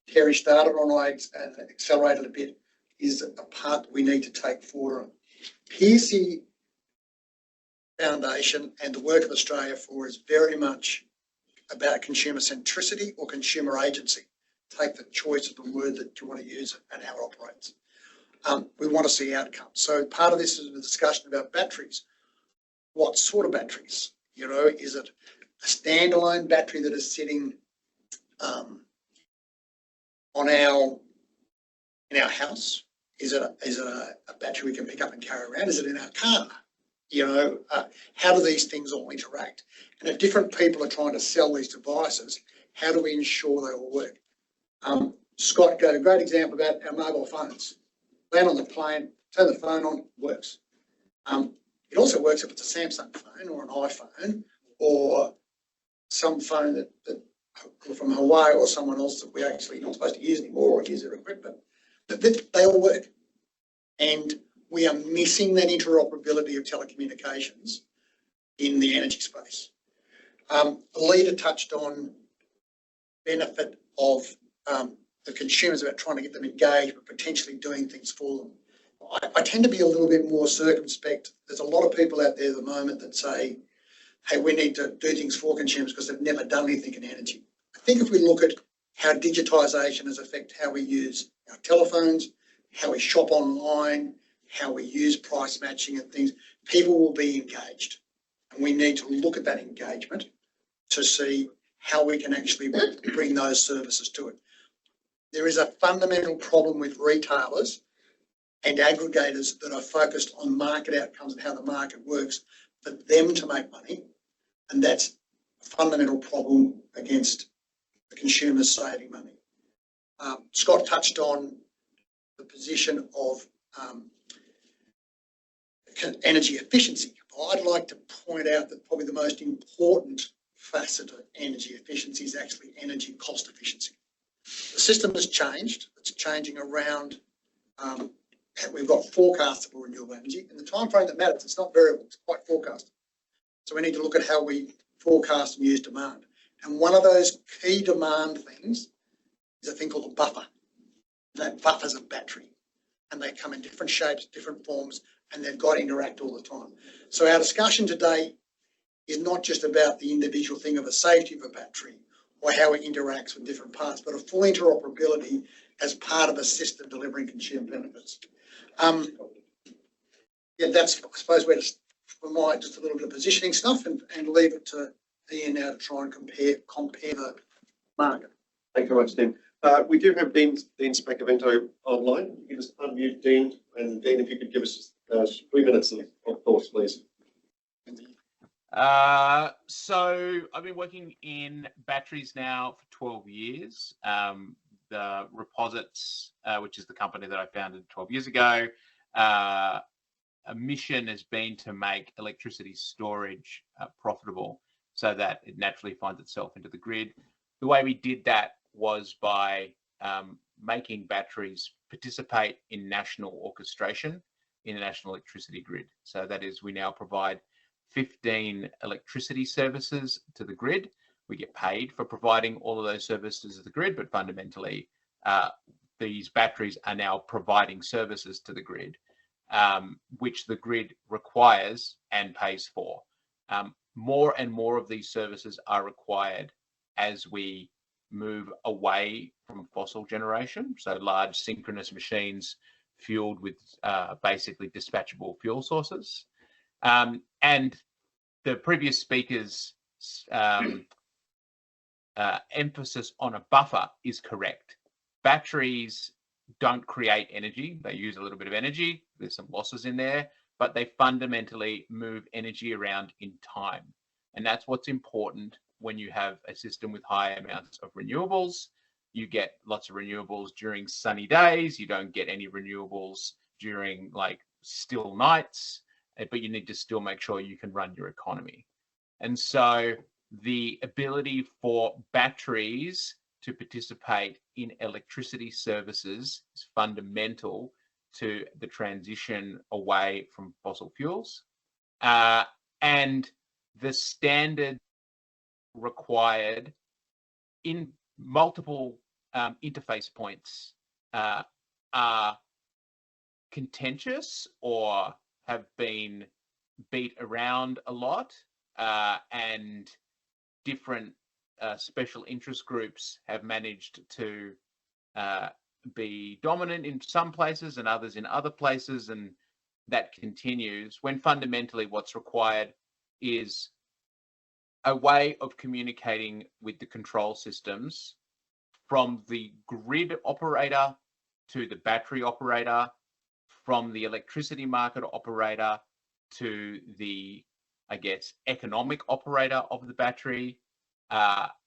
Terry started on and accelerated a bit is a part that we need to take forward on. Pearcey Foundation and the work of Australia for is very much about consumer centricity or consumer agency. Take the choice of the word that you want to use and how it operates. We want to see outcomes. So part of this is a discussion about batteries. What sort of batteries? You know, is it a standalone battery that is sitting in our house? Is it a battery we can pick up and carry around? Is it in our car? You know, how do these things all interact? And if different people are trying to sell these devices, how do we ensure they all work? Scott gave a great example about our mobile phones. Land on the plane, turn the phone on, works. It also works if it's a Samsung phone or an iPhone or some phone that from Hawaii or someone else that we're actually not supposed to use anymore or use their equipment. But they all work. And we are missing that interoperability of telecommunications in the energy space. The leader touched on benefit of the consumers about trying to get them engaged, but potentially doing things for them. I tend to be a little bit more circumspect. There's a lot of people out there at the moment that say, hey, we need to do things for consumers because they've never done anything in energy. I think if we look at how digitisation has affected how we use our telephones, how we shop online, how we use price matching and things, people will be engaged. And we need to look at that engagement to see how we can actually bring those services to it. There is a fundamental problem with retailers and aggregators that are focused on market outcomes and how the market works for them to make money. And that's a fundamental problem against the consumers saving money. Scott touched on the position of energy efficiency. I'd like to point out that probably the most important facet of energy efficiency is actually energy cost efficiency. The system has changed. It's changing around. We've got forecastable renewable energy. In the time frame that matters, it's not variable, it's quite forecast. So we need to look at how we forecast and use demand. And one of those key demand things is a thing called a buffer. That buffer's a battery, and they come in different shapes, different forms, and they've got to interact all the time. So our discussion today is not just about the individual thing of the safety of a battery or how it interacts with different parts, but a full interoperability as part of a system delivering consumer benefits. Yeah, that's, I suppose, where just a little bit of positioning stuff and leave it to Ian now to try and compare the market.
Thank you very much, Dean. We do have Dean Spacavento online. You can just unmute Dean, and Dean, if you could give us 3 minutes of thoughts, please.
So I've been working in batteries now for 12 years. The Reposits, which is the company that I founded 12 years ago, a mission has been to make electricity storage profitable so that it naturally finds itself into the grid. The way we did that was by making batteries participate in national orchestration in a national electricity grid. So that is, we now provide 15 electricity services to the grid. We get paid for providing all of those services to the grid, but fundamentally, these batteries are now providing services to the grid, which the grid requires and pays for. More and more of these services are required as we move away from fossil generation, so large synchronous machines fueled with basically dispatchable fuel sources. And the previous speaker's emphasis on a buffer is correct. Batteries don't create energy. They use a little bit of energy. There's some losses in there, but they fundamentally move energy around in time. And that's what's important when you have a system with high amounts of renewables. You get lots of renewables during sunny days. You don't get any renewables during like still nights, but you need to still make sure you can run your economy. And so the ability for batteries to participate in electricity services is fundamental to the transition away from fossil fuels. And the standard required in multiple interface points are contentious or have been beat around a lot, and different special interest groups have managed to be dominant in some places and others in other places, and that continues when fundamentally what's required is a way of communicating with the control systems from the grid operator to the battery operator, from the electricity market operator to the, I guess, economic operator of the battery.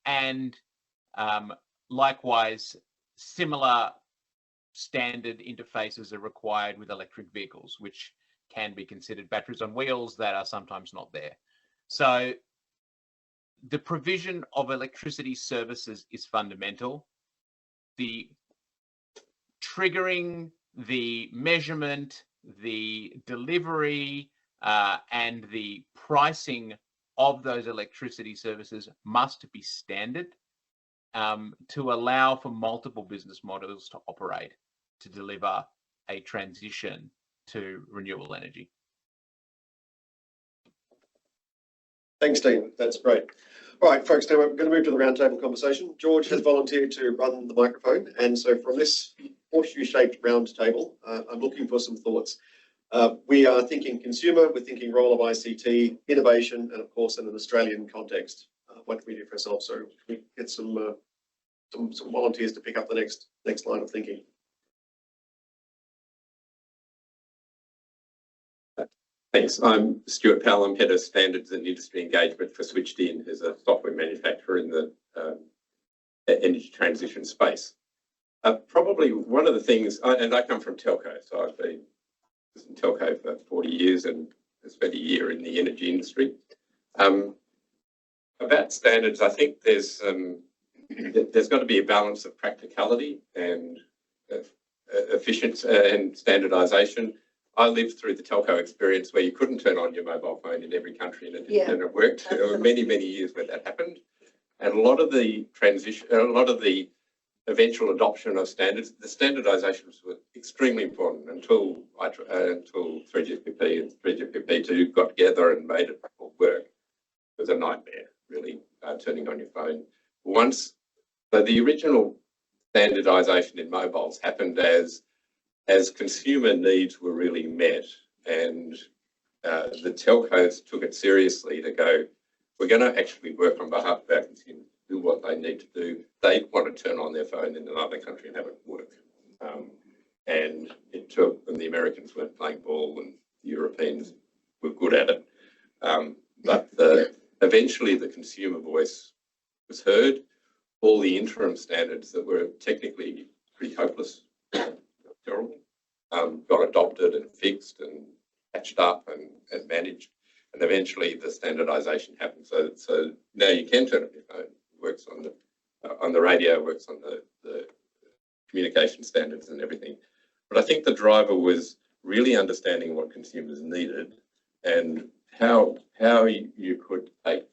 And likewise, similar standard interfaces are required with electric vehicles, which can be considered batteries on wheels that are sometimes not there. So the provision of electricity services is fundamental. The triggering, the measurement, the delivery, and the pricing of those electricity services must be standard to allow for multiple business models to operate to deliver a transition to renewable energy.
Thanks, Dean. That's great. All right, folks, now we're going to move to the roundtable conversation. George has volunteered to run the microphone, and so from this horseshoe-shaped roundtable, I'm looking for some thoughts. We are thinking consumer, we're thinking role of ICT, innovation, and of course in an Australian context. What can we do for ourselves? So we get some volunteers to pick up the next line of thinking.
Thanks. I'm Stuart Powell. I'm Head of Standards and Industry Engagement for Switched-In, who's a software manufacturer in the energy transition space. Probably one of the things, and I come from telco, so I've been in telco for 40 years and spent a year in the energy industry. About standards, I think there's got to be a balance of practicality and efficiency and standardisation. I lived through the telco experience where you couldn't turn on your mobile phone in every country and it worked. There were many, many years where that happened. And a lot of the eventual adoption of standards, the standardizations were extremely important until 3GPP and 3GPP2 got together and made it all work. It was a nightmare, really, turning on your phone. Once, so the original standardization in mobiles happened as consumer needs were really met, and the telcos took it seriously to go, we're going to actually work on behalf of our consumers, do what they need to do. They want to turn on their phone in another country and have it work. And it took, and the Americans weren't playing ball and the Europeans were good at it. But eventually the consumer voice was heard. All the interim standards that were technically pretty hopeless, terrible, got adopted and fixed and patched up and managed. And eventually the standardization happened. So now you can turn on your phone. It works on the radio, works on the communication standards and everything. But I think the driver was really understanding what consumers needed and how you could take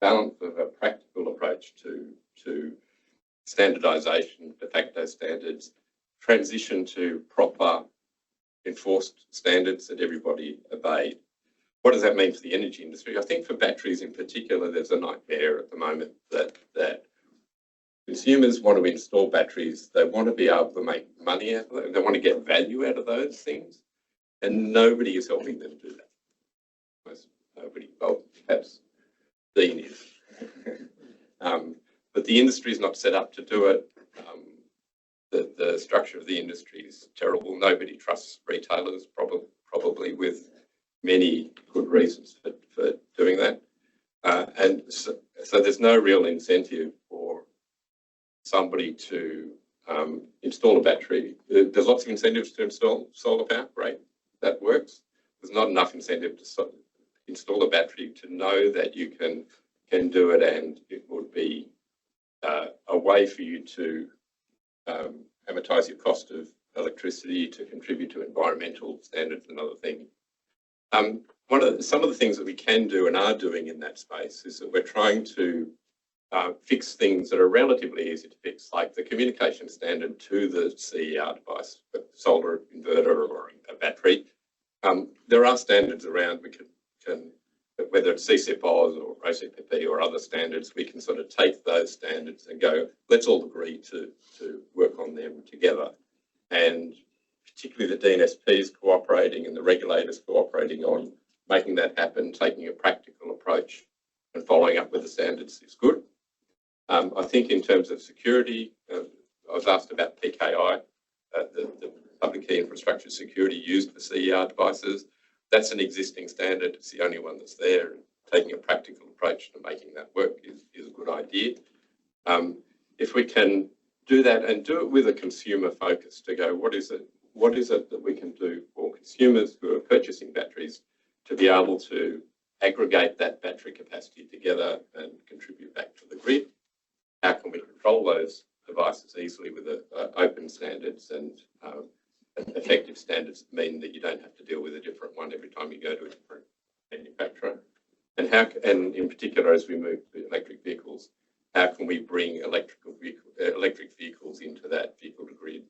balance of a practical approach to standardization, de facto standards, transition to proper enforced standards that everybody obeyed. What does that mean for the energy industry? I think for batteries in particular, there's a nightmare at the moment that consumers want to install batteries. They want to be able to make money out of them. They want to get value out of those things. And nobody is helping them do that. Most nobody, well, perhaps Dean is. But the industry is not set up to do it. The structure of the industry is terrible. Nobody trusts retailers, probably with many good reasons for doing that. And so there's no real incentive for somebody to install a battery. There's lots of incentives to install solar power, great, that works. There's not enough incentive to install a battery to know that you can do it, and it would be a way for you to amortize your cost of electricity, to contribute to environmental standards and other things. Some of the things that we can do and are doing in that space is that we're trying to fix things that are relatively easy to fix, like the communication standard to the CER device, a solar inverter or a battery. There are standards around. We can whether it's CCPOS or OCPP or other standards, we can sort of take those standards and go, let's all agree to work on them together. And particularly the DNSPs cooperating and the regulators cooperating on making that happen, taking a practical approach and following up with the standards is good. I think in terms of security, I was asked about PKI, the public key infrastructure security used for CER devices. That's an existing standard. It's the only one that's there. And taking a practical approach to making that work is a good idea. If we can do that and do it with a consumer focus to go, what is it that we can do for consumers who are purchasing batteries to be able to aggregate that battery capacity together and contribute back to the grid? How can we control those devices easily with open standards and effective standards that mean that you don't have to deal with a different one every time you go to a different manufacturer? And in particular, as we move to electric vehicles, how can we bring electric vehicles into that vehicle to grid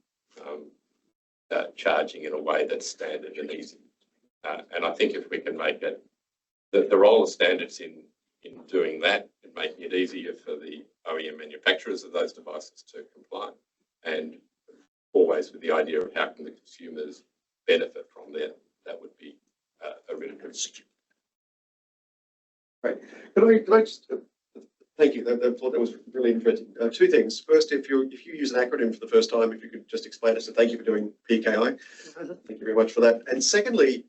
charging in a way that's standard and easy? And I think if we can make it, the role of standards in doing that and making it easier for the OEM manufacturers of those devices to comply, and always with the idea of how can the consumers benefit from that would be a really good situation.
Right. Could I just thank you. I thought that was really interesting. Two things. First, if you use an acronym for the first time, if you could just explain it. So thank you for doing PKI. Thank you very much for that. And secondly,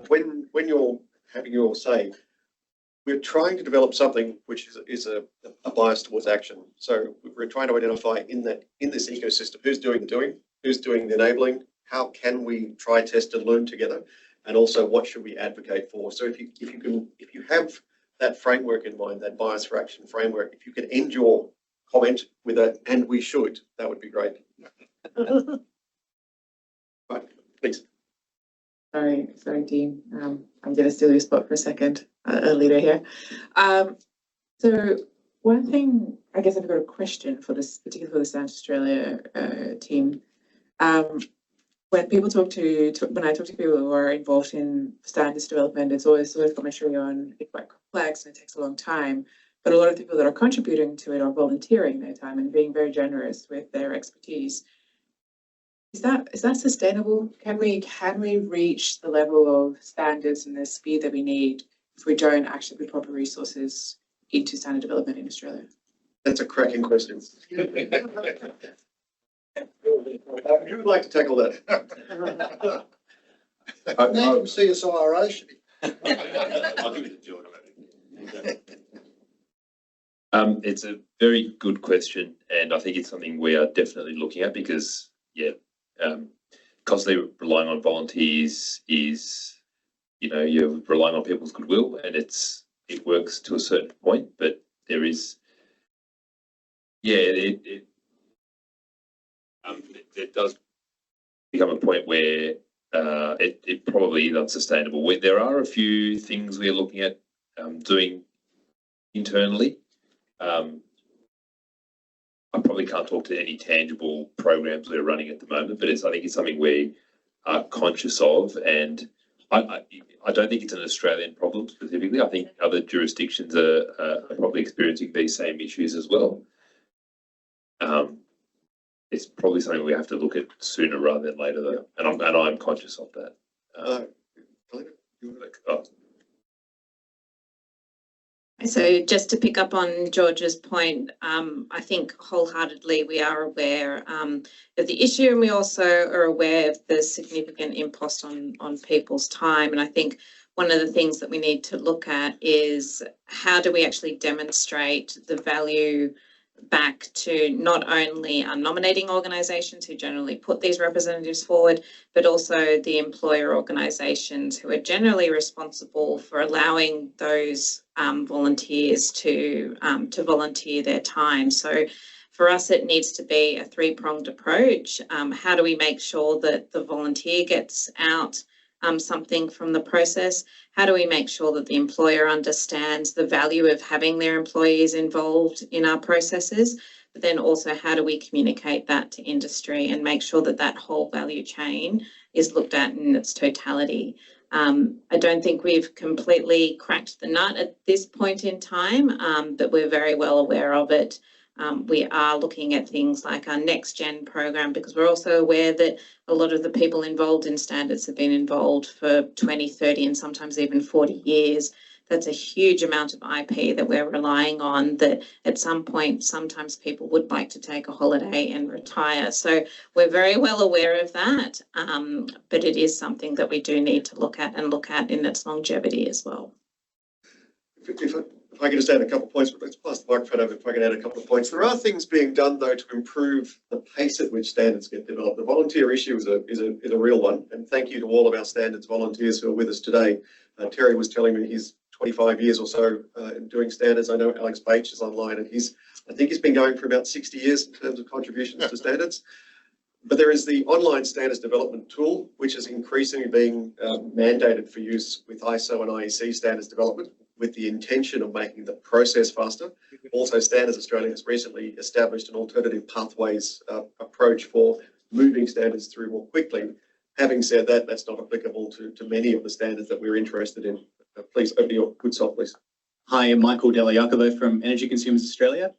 when you're having your say, we're trying to develop something which is a bias towards action. So we're trying to identify in this ecosystem who's doing the doing, who's doing the enabling, how can we try, test and learn together, and also what should we advocate for. So if you have that framework in mind, that bias for action framework, if you could end your comment with a "and we should," that would be great. Right, please.
Sorry, Dean. I'm going to steal your spot for a second, a leader here. So one thing I guess I've got a question for this, particularly for the Standards Australia team. When people when I talk to people who are involved in standards development, it's always sort of commentary on it's quite complex and it takes a long time. But a lot of the people that are contributing to it are volunteering their time and being very generous with their expertise. Is that sustainable? Can we reach the level of standards and the speed that we need if we don't actually put proper resources into standard development in Australia?
That's a cracking question. Who would like to tackle that?
Name CSIRO should be.
I'll give it to George. It's a very good question, and I think it's something we are definitely looking at because, constantly relying on volunteers is, you're relying on people's goodwill, and it works to a certain point, but there is, it does become a point where it probably is unsustainable. There are a few things we're looking at doing internally. I probably can't talk to any tangible programs we're running at the moment, but I think it's something we are conscious of, and I don't think it's an Australian problem specifically. I think other jurisdictions are probably experiencing these same issues as well. It's probably something we have to look at sooner rather than later, though, and I'm conscious of that.
So just to pick up on George's point, I think wholeheartedly we are aware of the issue, and we also are aware of the significant impost on people's time. And I think one of the things that we need to look at is how do we actually demonstrate the value back to not only our nominating organisations who generally put these representatives forward, but also the employer organisations who are generally responsible for allowing those volunteers to volunteer their time. So for us, it needs to be a three-pronged approach. How do we make sure that the volunteer gets out something from the process? How do we make sure that the employer understands the value of having their employees involved in our processes? But then also, how do we communicate that to industry and make sure that that whole value chain is looked at in its totality? I don't think we've completely cracked the nut at this point in time, but we're very well aware of it. We are looking at things like our Next Gen program, because we're also aware that a lot of the people involved in standards have been involved for 20, 30 and sometimes even 40 years. That's a huge amount of IP that we're relying on, that at some point, sometimes people would like to take a holiday and retire. So we're very well aware of that, but it is something that we do need to look at in its longevity as well.
If I can just add a couple of points, but let's pass the microphone over if I can add a couple of points. There are things being done, though, to improve the pace at which standards get developed. The volunteer issue is a real one, and thank you to all of our standards volunteers who are with us today. Terry was telling me he's 25 years or so doing standards. I know Alex Bates is online, and I think he's been going for about 60 years in terms of contributions to standards. But there is the online standards development tool, which is increasingly being mandated for use with ISO and IEC standards development, with the intention of making the process faster. Also, Standards Australia has recently established an alternative pathways approach for moving standards through more quickly. Having said that, that's not applicable to many of the standards that we're interested in. Please, over to your good self, please.
Hi, I'm Michael Delajakovo from Energy Consumers Australia.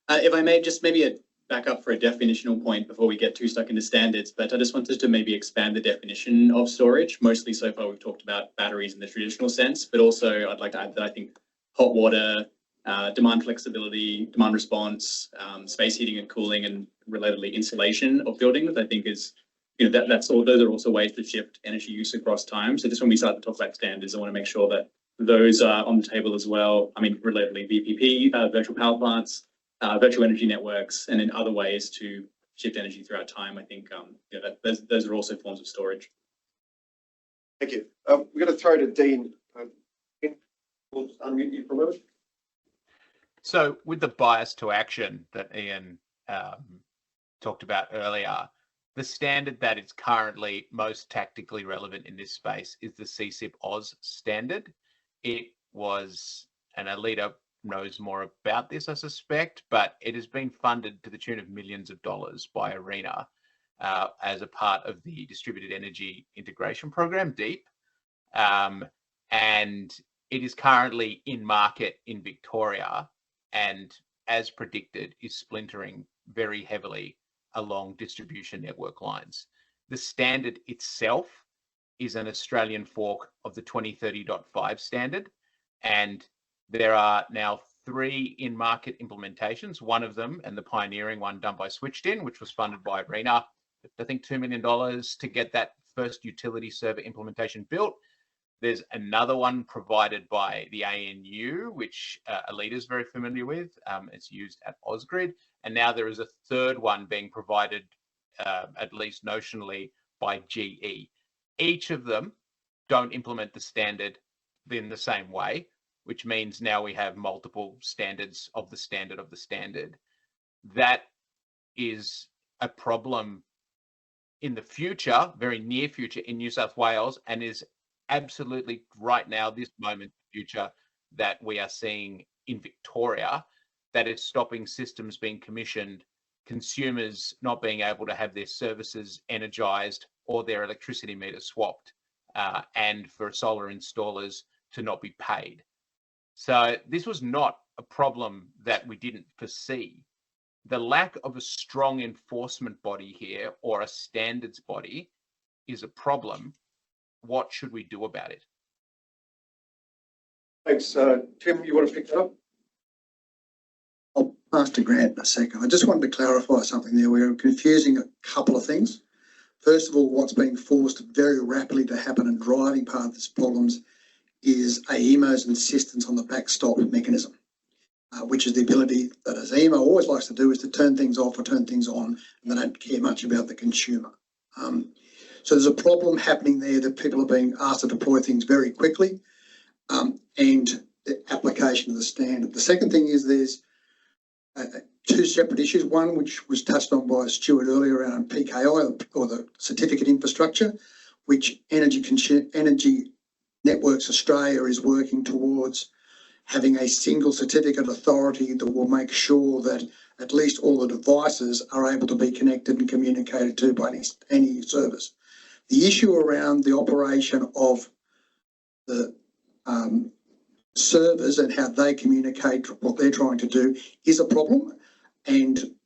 If I may, just maybe back up for a definitional point before we get too stuck into standards, but I just wanted to maybe expand the definition of storage. Mostly so far we've talked about batteries in the traditional sense, but also I'd like to add that I think hot water, demand flexibility, demand response, space heating and cooling, and relatedly insulation of buildings, I think is, those are also ways to shift energy use across time. So just when we start to talk about standards, I want to make sure that those are on the table as well. I mean, relatedly VPP, virtual power plants, virtual energy networks, and in other ways to shift energy throughout time. I think those are also forms of storage.
Thank you. We're going to throw to Dean. We'll just unmute you for a moment.
So with the bias to action that Ian talked about earlier, the standard that is currently most tactically relevant in this space is the CCIP Oz standard. It was an ALETA knows more about this, I suspect, but it has been funded to the tune of millions of dollars by ARENA as a part of the Distributed Energy Integration Program, DEEP. And it is currently in market in Victoria, and as predicted, is splintering very heavily along distribution network lines. The standard itself is an Australian fork of the 2030.5 standard, and there are now 3 in-market implementations, one of them, and the pioneering one done by Switched-In, which was funded by ARENA, I think $2 million to get that first utility server implementation built. There's another one provided by the ANU, which Alita is very familiar with. It's used at Ausgrid. And now there is a third one being provided, at least notionally, by GE. Each of them don't implement the standard in the same way, which means now we have multiple standards of the standard of the standard. That is a problem in the future, very near future in New South Wales, and is absolutely right now, this moment, future, that we are seeing in Victoria, that is stopping systems being commissioned, consumers not being able to have their services energised or their electricity meter swapped, and for solar installers to not be paid. So this was not a problem that we didn't foresee. The lack of a strong enforcement body here, or a standards body, is a problem. What should we do about it?
Thanks. Tim, you want to pick that up?
I'll pass to Grant in a second. I just wanted to clarify something there. We're confusing a couple of things. First of all, what's being forced very rapidly to happen and driving part of this problems is AEMO's insistence on the backstop mechanism, which is the ability that as AEMO always likes to do, is to turn things off or turn things on, and they don't care much about the consumer. So there's a problem happening there that people are being asked to deploy things very quickly, and the application of the standard. The second thing is there's 2 separate issues. One, which was touched on by Stuart earlier, around PKI, or the certificate infrastructure, which Energy Networks Australia is working towards having a single certificate authority that will make sure that at least all the devices are able to be connected and communicated to by any service. The issue around the operation of the servers and how they communicate what they're trying to do is a problem. And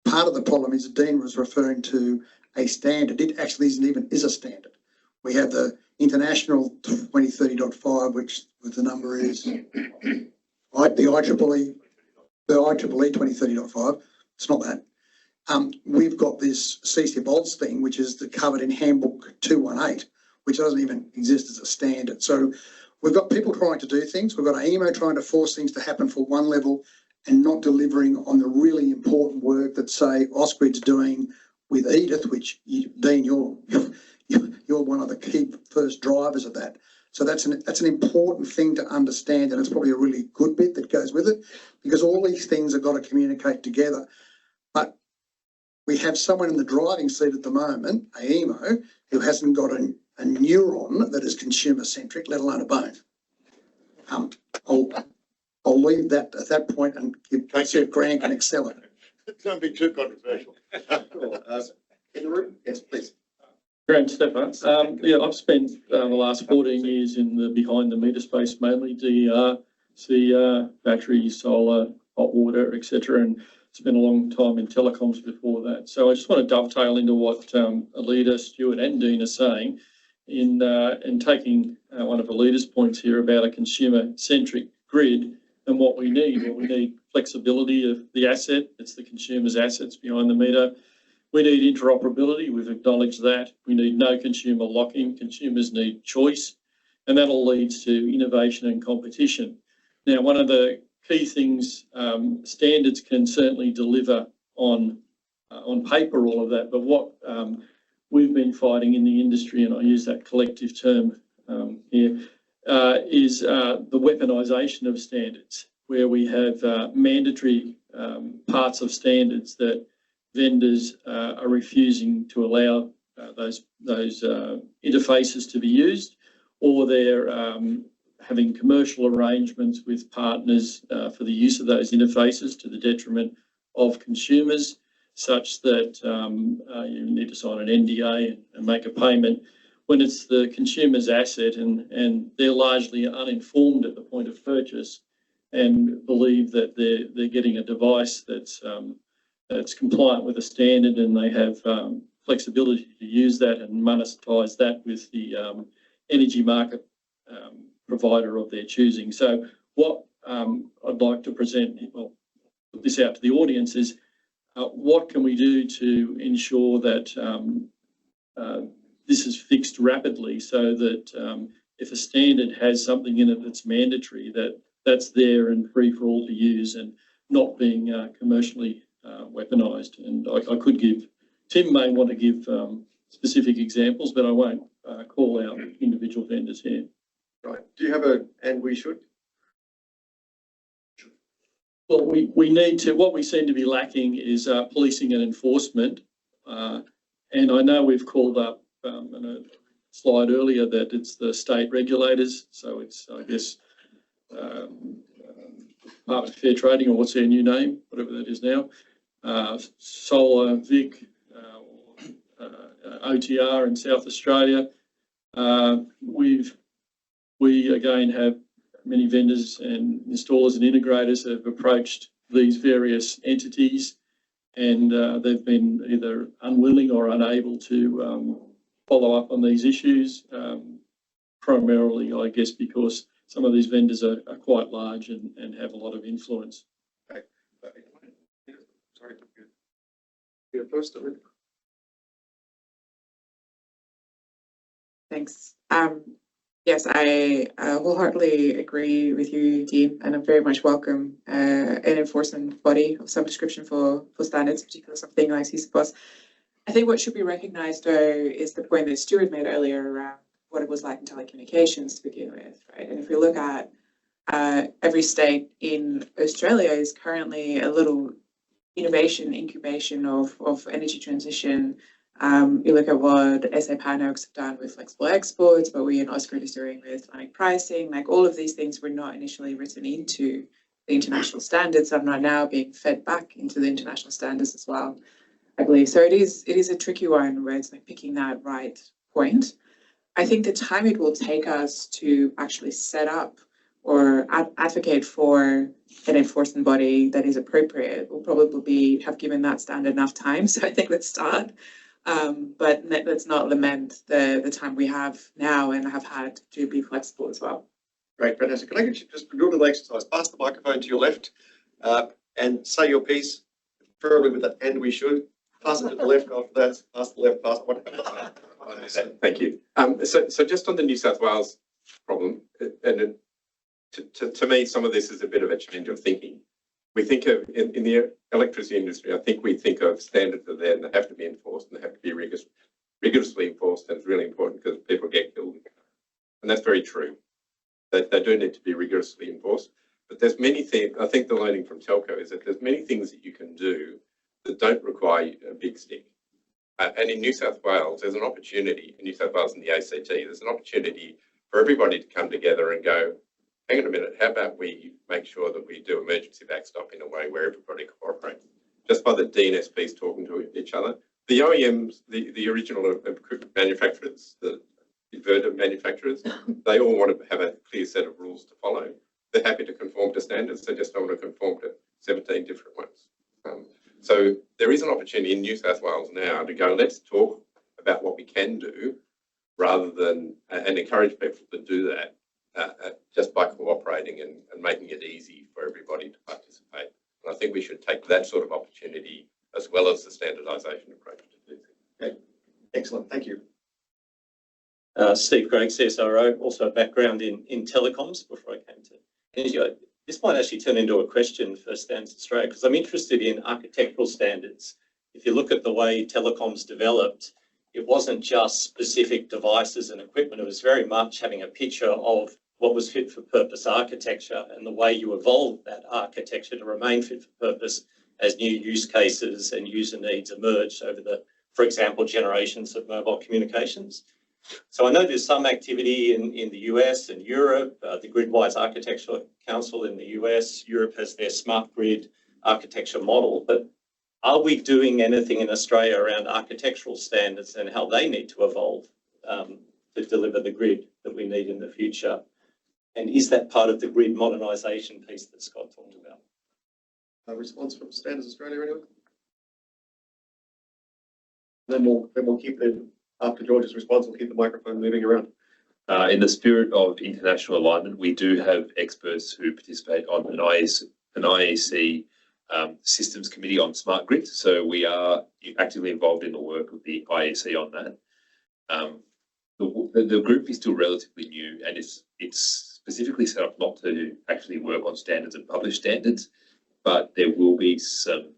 part of the problem is, Dean was referring to a standard. It actually is a standard. We have the international 2030.5, which the number is the IEEE 2030.5. It's not that. We've got this CC-BOLTS thing, which is covered in Handbook 218, which doesn't even exist as a standard. So we've got people trying to do things. We've got AEMO trying to force things to happen for one level and not delivering on the really important work that, say, Ausgrid's doing with Edith, which, Dean, you're one of the key first drivers of that. So that's an important thing to understand, and it's probably a really good bit that goes with it, because all these things have got to communicate together. But we have someone in the driving seat at the moment, AEMO, who hasn't got a neuron that is consumer-centric, let alone a bone. I'll leave that at that point and see if Grant can excel it.
Don't be too controversial.
In the room? Yes, please.
Grant Stepper. Yeah, I've spent the last 14 years in the behind the meter space, mainly DER, CER, battery, solar, hot water, etc. And spent a long time in telecoms before that. So I just want to dovetail into what Alita, Stuart and Dean are saying in taking one of Alita's points here about a consumer-centric grid and what we need. Well, we need flexibility of the asset. It's the consumer's assets behind the meter. We need interoperability. We've acknowledged that. We need no consumer lock-in. Consumers need choice, and that all leads to innovation and competition. Now, one of the key things, standards can certainly deliver on paper all of that, but what we've been fighting in the industry, and I use that collective term here, is the weaponisation of standards, where we have mandatory parts of standards that vendors are refusing to allow those interfaces to be used, or they're having commercial arrangements with partners for the use of those interfaces to the detriment of consumers, such that you need to sign an NDA and make a payment when it's the consumer's asset and they're largely uninformed at the point of purchase and believe that they're getting a device that's compliant with the standard, and they have flexibility to use that and monetize that with the energy market provider of their choosing. So what I'd like to present, well, put this out to the audience, is what can we do to ensure that this is fixed rapidly, so that if a standard has something in it that's mandatory, that's there and free for all to use and not being commercially weaponised. And I could give, Tim may want to give specific examples, but I won't call out individual vendors here.
Right. Do you have a, and we should?
Well, we need to, what we seem to be lacking is policing and enforcement. And I know we've called up in a slide earlier that it's the state regulators. So it's, I guess, Department of Fair Trading, or what's their new name, whatever that is now, Solar, Vic, OTR in South Australia. We again have many vendors and installers and integrators that have approached these various entities, and they've been either unwilling or unable to follow up on these issues, primarily, I guess, because some of these vendors are quite large and have a lot of influence.
Okay. Sorry. You're first.
Thanks. Yes, I wholeheartedly agree with you, Dean, and I very much welcome an enforcement body of some description for standards, particularly something like CSPOS. I think what should be recognised, though, is the point that Stuart made earlier around what it was like in telecommunications to begin with, right? And if we look at every state in Australia is currently a little incubation of energy transition. You look at what SA Panox have done with flexible exports, but we in Ausgrid is doing with dynamic pricing. Like, all of these things were not initially written into the international standards and are now being fed back into the international standards as well, I believe. So it is a tricky one where it's like picking that right point. I think the time it will take us to actually set up or advocate for an enforcement body that is appropriate will probably have given that standard enough time. So I think let's start. But let's not lament the time we have now and have had to be flexible as well.
Great, fantastic. Can I get you just do a little exercise? Pass the microphone to your left and say your piece, preferably with that "and we should." Pass it to the left after that. Pass the left, pass it.
Thank you. So just on the New South Wales problem, and to me, some of this is a bit of a change of thinking. We think of, in the electricity industry, I think we think of standards are there and they have to be enforced and they have to be rigorously enforced, and it's really important because people get killed. And that's very true. They do need to be rigorously enforced. But there's many things, I think the learning from telco is that there's many things that you can do that don't require a big stick. And in New South Wales, there's an opportunity, in New South Wales and the ACT, there's an opportunity for everybody to come together and go, hang on a minute, how about we make sure that we do emergency backstop in a way where everybody cooperates? Just by the DNSPs talking to each other. The OEMs, the original equipment manufacturers, the inverter manufacturers, they all want to have a clear set of rules to follow. They're happy to conform to standards, they just don't want to conform to 17 different ones. So there is an opportunity in New South Wales now to go, let's talk about what we can do, rather than, and encourage people to do that. Just by cooperating and making it easy for everybody to participate. And I think we should take that sort of opportunity as well as the standardisation approach to do things.
Okay. Excellent, thank you.
Steve Gregg, CSRO, also a background in telecoms before I came to energy. This might actually turn into a question for Standards Australia, because I'm interested in architectural standards. If you look at the way telecoms developed, it wasn't just specific devices and equipment, it was very much having a picture of what was fit for purpose architecture and the way you evolved that architecture to remain fit for purpose as new use cases and user needs emerged over the, for example, generations of mobile communications. So I know there's some activity in the US and Europe, the Gridwise Architecture Council in the US. Europe has their smart grid architecture model, but are we doing anything in Australia around architectural standards and how they need to evolve to deliver the grid that we need in the future? And is that part of the grid modernisation piece that Scott talked about?
A response from Standards Australia, anyone? Then we'll keep the, after George's response, we'll keep the microphone moving around.
In the spirit of international alignment, we do have experts who participate on an IEC systems committee on smart grids. So we are actively involved in the work of the IEC on that. The group is still relatively new, and it's specifically set up not to actually work on standards and publish standards, but there will be some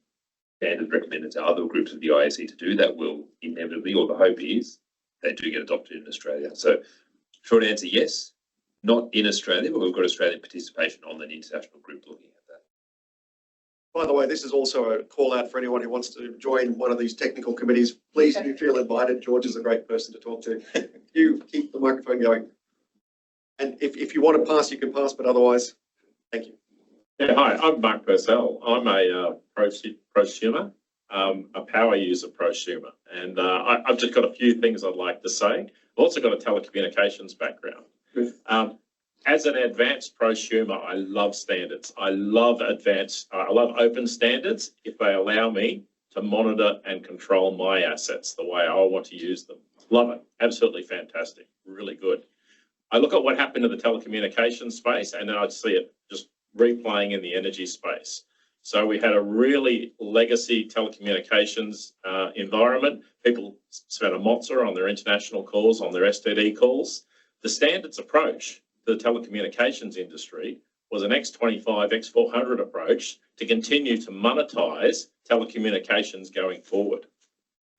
standards recommended to other groups of the IEC to do that will inevitably, or the hope is, they do get adopted in Australia. So short answer, yes, not in Australia, but we've got Australian participation on an international group looking at that.
By the way, this is also a call out for anyone who wants to join one of these technical committees. Please do feel invited. George is a great person to talk to. You keep the microphone going. And if you want to pass, you can pass, but otherwise, thank you.
Yeah, hi, I'm Mark Purcell. I'm a prosumer, a power user prosumer, and I've just got a few things I'd like to say. I've also got a telecommunications background. As an advanced prosumer, I love standards. I love open standards if they allow me to monitor and control my assets the way I want to use them. Love it. Absolutely fantastic. Really good. I look at what happened in the telecommunications space, and then I'd see it just replaying in the energy space. So we had a really legacy telecommunications environment. People spent a mozza on their international calls, on their STD calls. The standards approach to the telecommunications industry was an X25, X400 approach to continue to monetize telecommunications going forward.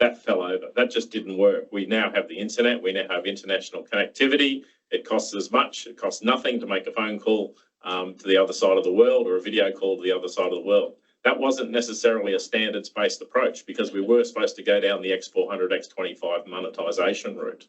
That fell over. That just didn't work. We now have the internet. We now have international connectivity. It costs as much. It costs nothing to make a phone call to the other side of the world or a video call to the other side of the world. That wasn't necessarily a standards-based approach because we were supposed to go down the X400, X25 monetization route.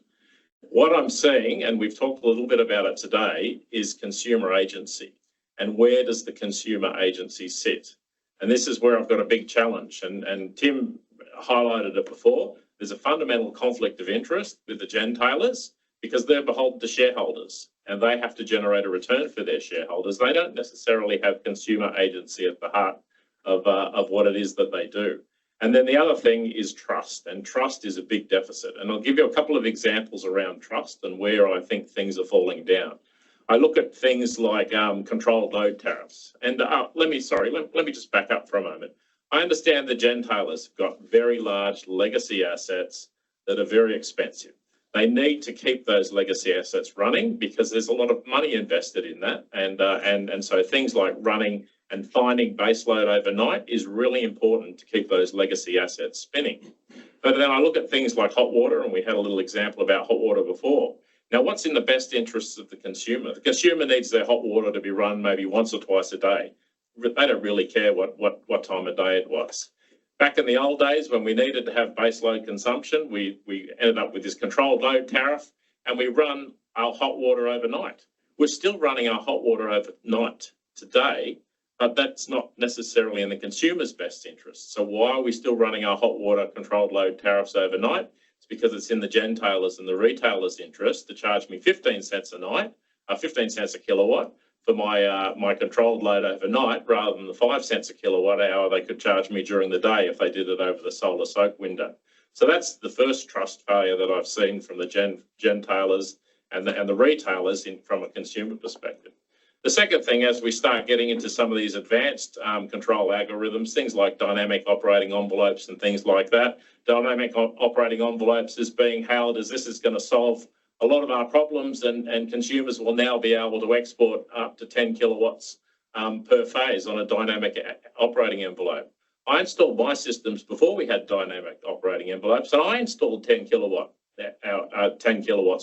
What I'm seeing, and we've talked a little bit about it today, is consumer agency. And where does the consumer agency sit? And this is where I've got a big challenge. And Tim highlighted it before. There's a fundamental conflict of interest with the gentailers because they're beholden to shareholders and they have to generate a return for their shareholders. They don't necessarily have consumer agency at the heart of what it is that they do. And then the other thing is trust, and trust is a big deficit. And I'll give you a couple of examples around trust and where I think things are falling down. I look at things like controlled load tariffs. And let me just back up for a moment. I understand the gentailers have got very large legacy assets that are very expensive. They need to keep those legacy assets running because there's a lot of money invested in that. And so things like running and finding baseload overnight is really important to keep those legacy assets spinning. But then I look at things like hot water, and we had a little example about hot water before. Now, what's in the best interests of the consumer? The consumer needs their hot water to be run maybe once or twice a day. They don't really care what time of day it was. Back in the old days, when we needed to have baseload consumption, we ended up with this controlled load tariff, and we run our hot water overnight. We're still running our hot water overnight today, but that's not necessarily in the consumer's best interest. So why are we still running our hot water controlled load tariffs overnight? It's because it's in the gentailers and the retailers' interest to charge me 15 cents a night, 15 cents a kilowatt for my controlled load overnight, rather than the 5 cents a kilowatt hour they could charge me during the day if they did it over the solar soak window. So that's the first trust failure that I've seen from the gentailers and the retailers from a consumer perspective. The second thing, as we start getting into some of these advanced control algorithms, things like dynamic operating envelopes and things like that, dynamic operating envelopes is being hailed as this is going to solve a lot of our problems, and consumers will now be able to export up to 10 kilowatts per phase on a dynamic operating envelope. I installed my systems before we had dynamic operating envelopes, and I installed 10 kilowatts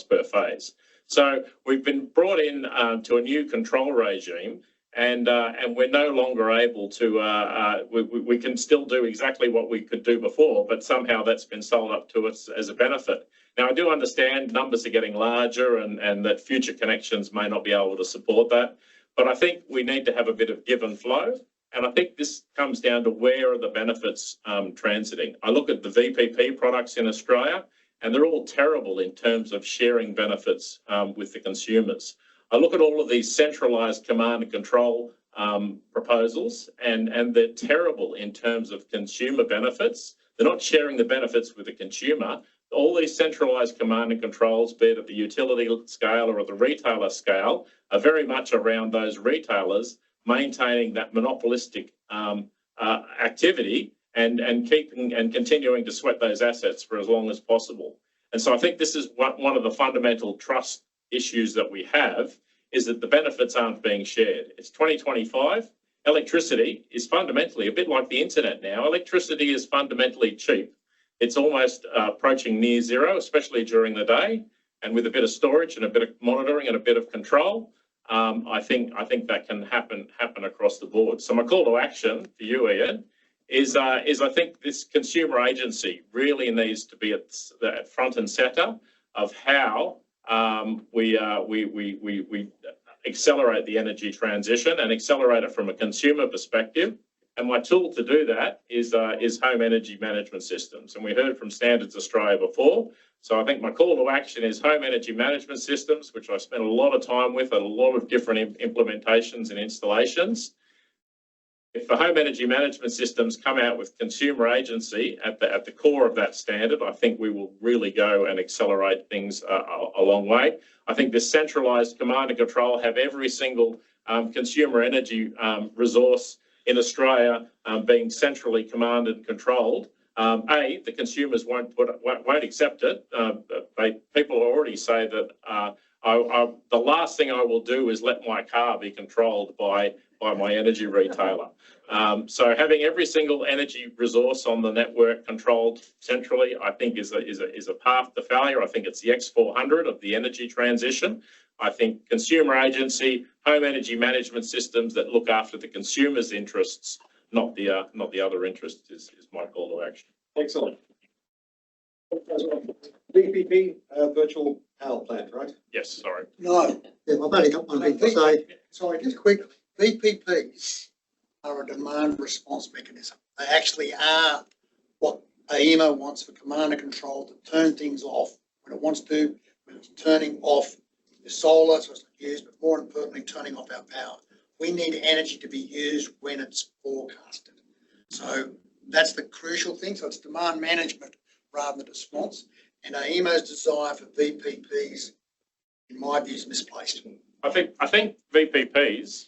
per phase. So we've been brought in to a new control regime,
and we're no longer able to, we can still do exactly what we could do before, but somehow that's been sold up to us as a benefit. Now, I do understand numbers are getting larger and that future connections may not be able to support that, but I think we need to have a bit of give and flow. And I think this comes down to where are the benefits transiting. I look at the VPP products in Australia, and they're all terrible in terms of sharing benefits with the consumers. I look at all of these centralised command and control proposals, and they're terrible in terms of consumer benefits. They're not sharing the benefits with the consumer. All these centralised command and controls, be it at the utility scale or at the retailer scale, are very much around those retailers maintaining that monopolistic activity and keeping and continuing to sweat those assets for as long as possible. And so I think this is one of the fundamental trust issues that we have, is that the benefits aren't being shared. It's 2025. Electricity is fundamentally a bit like the internet now. Electricity is fundamentally cheap. It's almost approaching near zero, especially during the day. And with a bit of storage and a bit of monitoring and a bit of control, I think that can happen across the board. So my call to action for you, Ian, is I think this consumer agency really needs to be at front and centre of how we accelerate the energy transition and accelerate it from a consumer perspective. And my tool to do that is home energy management systems. And we heard from Standards Australia before. So I think my call to action is home energy management systems, which I spent a lot of time with at a lot of different implementations and installations. If the home energy management systems come out with consumer agency at the core of that standard, I think we will really go and accelerate things a long way. I think this centralised command and control, have every single consumer energy resource in Australia being centrally commanded and controlled. The consumers won't accept it. People already say that the last thing I will do is let my car be controlled by my energy retailer. So having every single energy resource on the network controlled centrally, I think is a path to failure. I think it's the X400 of the energy transition. I think consumer agency, home energy management systems that look after the consumer's interests, not the other interests, is my call to action.
Excellent. VPP, virtual power plant, right?
Yes, sorry.
No.
Yeah, I've only got one thing to say.
Sorry, just quickly. VPPs are a demand response mechanism. They actually are what AEMO wants for command and control to turn things off when it wants to, when it's turning off the solar, so it's not used, but more importantly, turning off our power. We need energy to be used when it's forecasted. So that's the crucial thing. So it's demand management rather than response. And AEMO's desire for VPPs, in my view, is misplaced.
I think VPPs,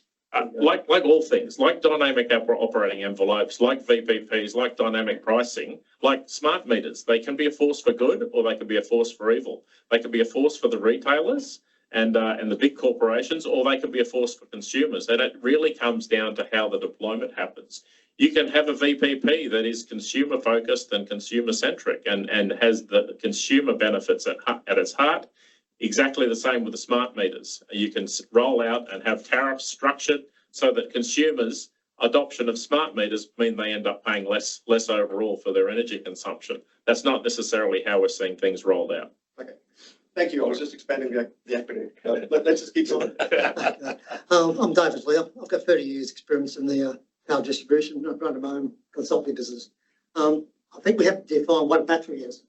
like all things, like dynamic operating envelopes, like VPPs, like dynamic pricing, like smart meters, they can be a force for good or they can be a force for evil. They can be a force for the retailers and the big corporations, or they can be a force for consumers. And it really comes down to how the deployment happens. You can have a VPP that is consumer focused and consumer centric and has the consumer benefits at its heart. Exactly the same with the smart meters. You can roll out and have tariffs structured so that consumers' adoption of smart meters mean they end up paying less overall for their energy consumption. That's not necessarily how we're seeing things rolled out.
Okay. Thank you. I was just expanding the acronym. Let's just keep going.
I'm David Lee. I've got 30 years experience in the power distribution. I've run my own consulting business. I think we have to define what a battery is.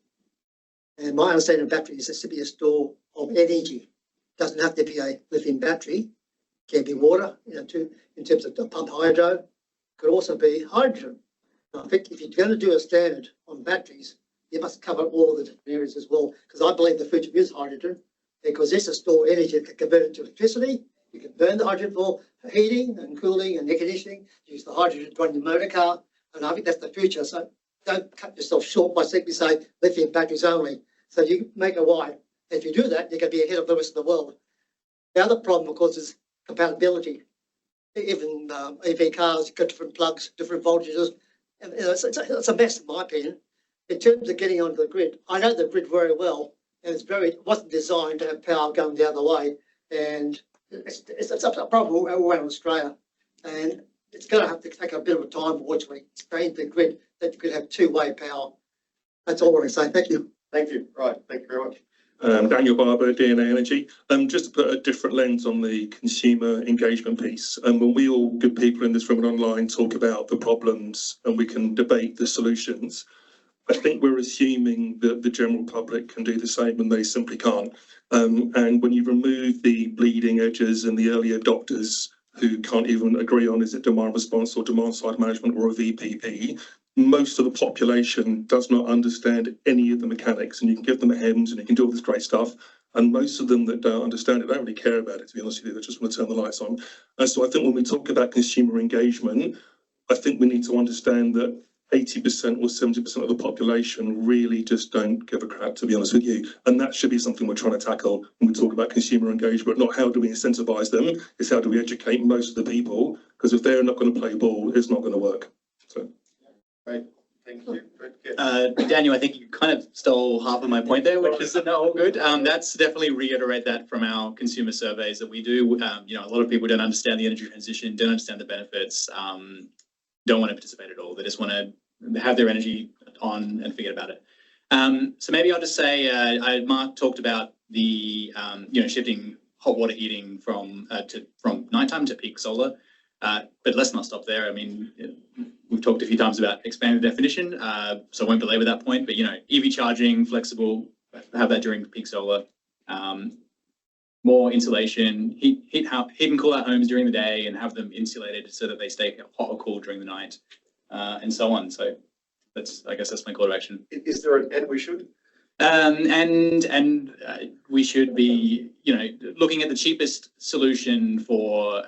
And my understanding of battery is it's to be a store of energy. It doesn't have to be a lithium battery. It can be water, in terms of pumped hydro. It could also be hydrogen. And I think if you're going to do a standard on batteries, you must cover all the different areas as well, because I believe the future is hydrogen, because this is store energy that can convert it to electricity. You can burn the hydrogen for heating and cooling and air conditioning, use the hydrogen to run your motor car, and I think that's the future. So don't cut yourself short by simply saying lithium batteries only. So you make a why. If you do that, you're going to be ahead of the rest of the world. The other problem, of course, is compatibility. Even EV cars, you've got different plugs, different voltages. And, it's a mess, in my opinion. In terms of getting onto the grid, I know the grid very well, and it wasn't designed to have power going the other way. And it's a problem all around Australia. And it's going to have to take a bit of a time to actually explain to the grid that you could have two-way power. That's all I want to say. Thank you.
Thank you. Right, thank you very much.
Daniel Barber, DNA Energy. Just to put a different lens on the consumer engagement piece, when we all good people in this room and online talk about the problems and we can debate the solutions, I think we're assuming that the general public can do the same and they simply can't. And when you remove the bleeding edges and the early adopters who can't even agree on is it demand response or demand side management or a VPP, most of the population does not understand any of the mechanics, and you can give them HEMS and you can do all this great stuff. And most of them that don't understand it don't really care about it, to be honest with you. They just want to turn the lights on. And so I think when we talk about consumer engagement, I think we need to understand that 80% or 70% of the population really just don't give a crap, to be honest with you. And that should be something we're trying to tackle when we talk about consumer engagement, not how do we incentivize them, it's how do we educate most of the people, because if they're not going to play ball, it's not going to work. So.
Great, thank you.
Daniel, I think you kind of stole half of my point there, which is all good. That's definitely reiterate that from our consumer surveys that we do. You know, a lot of people don't understand the energy transition, don't understand the benefits, don't want to participate at all. They just want to have their energy on and forget about it. So maybe I'll just say, Mark talked about the you know, shifting hot water heating from nighttime to peak solar. But let's not stop there. I mean, we've talked a few times about expanded definition, so I won't belabor that point, but, you know, EV charging, flexible, have that during peak solar, more insulation, heat and cool our homes during the day and have them insulated so that they stay hot or cool during the night, and so on. So I guess that's my call to action.
Is there an and we should?
And we should be, you know, looking at the cheapest solution for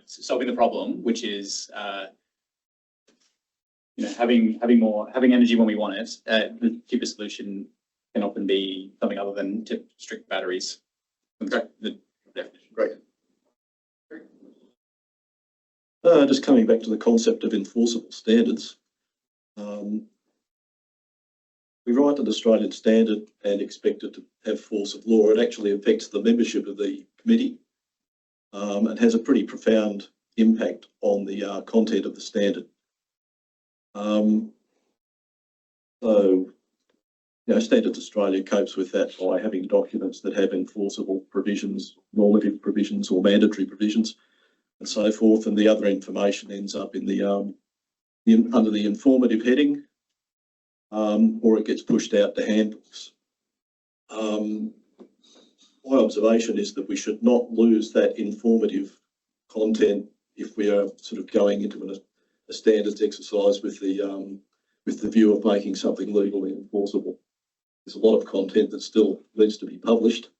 solving the problem, which is you know, having energy when we want it. The cheapest solution can often be something other than strict batteries.
Okay.
The definition.
Great.
Just coming back to the concept of enforceable standards. We write an Australian standard and expect it to have force of law. It actually affects the membership of the committee and has a pretty profound impact on the content of the standard. So, you know, Standards Australia copes with that by having documents that have enforceable provisions, normative provisions or mandatory provisions and so forth, and the other information ends up in the under the informative heading, or it gets pushed out to handbooks. My observation is that we should not lose that informative content if we are sort of going into a standards exercise with the view of making something legally enforceable. There's a lot of content that still needs to be published.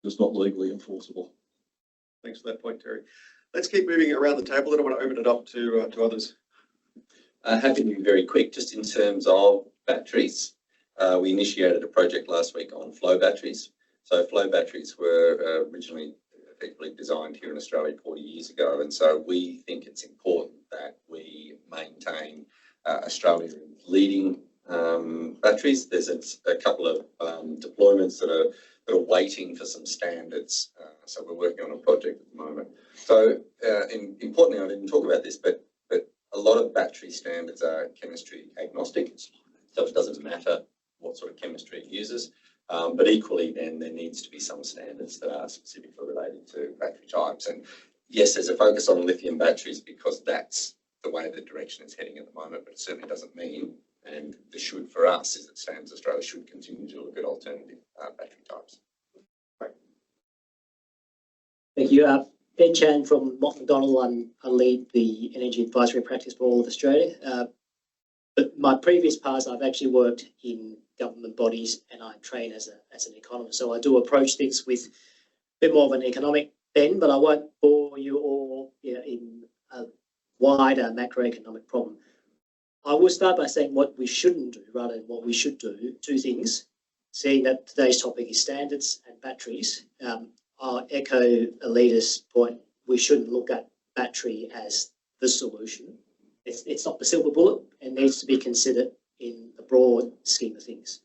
It's not legally enforceable.
Thanks for that point, Terry. Let's keep moving around the table. Then I want to open it up to others.
Happy to be very quick, just in terms of batteries. We initiated a project last week on flow batteries. So flow batteries were originally effectively designed here in Australia 40 years ago. And so we think it's important that we maintain Australia's leading batteries. There's a couple of deployments that are waiting for some standards. So we're working on a project at the moment. So importantly, I didn't talk about this, but a lot of battery standards are chemistry agnostic. So it doesn't matter what sort of chemistry it uses. But equally, then there needs to be some standards that are specifically related to battery types. And yes, there's a focus on lithium batteries because that's the way the direction is heading at the moment, but it certainly doesn't mean, and the should for us is that Standards Australia should continue to look at alternative battery types. Right.
Thank you. Ben Chan from Mott McDonald. I lead the energy advisory practice for all of Australia. But my previous past, I've actually worked in government bodies and I train as an economist. So I do approach things with a bit more of an economic bend, but I won't bore you all in a wider macroeconomic problem. I will start by saying what we shouldn't do rather than what we should do. Two things. Seeing that today's topic is standards and batteries, I'll echo Alita's point. We shouldn't look at battery as the solution. It's not the silver bullet and needs to be considered in the broad scheme of things.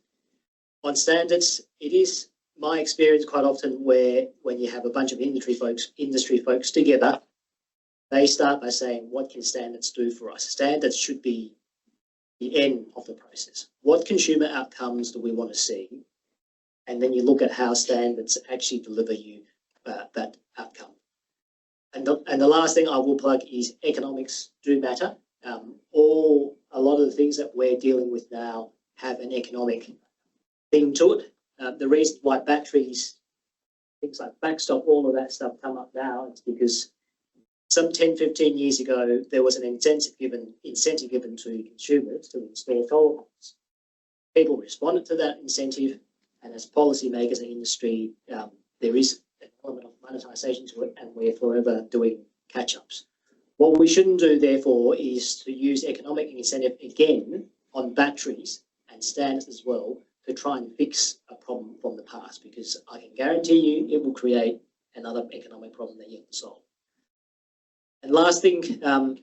On standards, it is my experience quite often where when you have a bunch of industry folks together, They start by saying, what can standards do for us? Standards should be the end of the process. What consumer outcomes do we want to see? And then you look at how standards actually deliver you that outcome. And the last thing I will plug is economics do matter. A lot of the things that we're dealing with now have an economic thing to it. The reason why batteries, things like backstop, all of that stuff come up now, it's because some 10, 15 years ago, there was an incentive given to consumers to install solar panels. People responded to that incentive, and as policymakers in the industry, there is an element of monetisation to it, and we're forever doing catch-ups. What we shouldn't do, therefore, is to use economic incentive again on batteries and standards as well to try and fix a problem from the past, because I can guarantee you it will create another economic problem that you have to solve. And last thing, there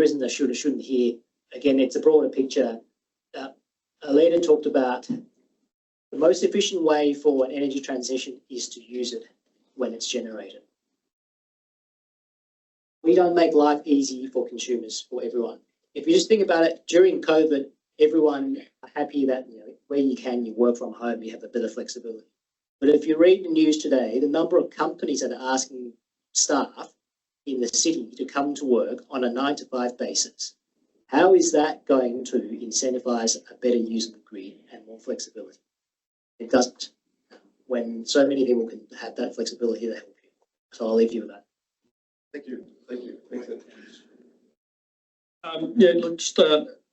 isn't a should or shouldn't here. Again, it's a broader picture. A leader talked about the most efficient way for an energy transition is to use it when it's generated. We don't make life easy for consumers, for everyone. If you just think about it, during COVID, everyone are happy that where you can, you work from home, you have a bit of flexibility. But if you read the news today, the number of companies that are asking staff in the city to come to work on a 9-to-5 basis, how is that going to incentivise a better use of the grid and more flexibility? It doesn't. When so many people can have that flexibility to help you. So I'll leave you with that.
Thank you. Thank you. Thanks.
Yeah, look, just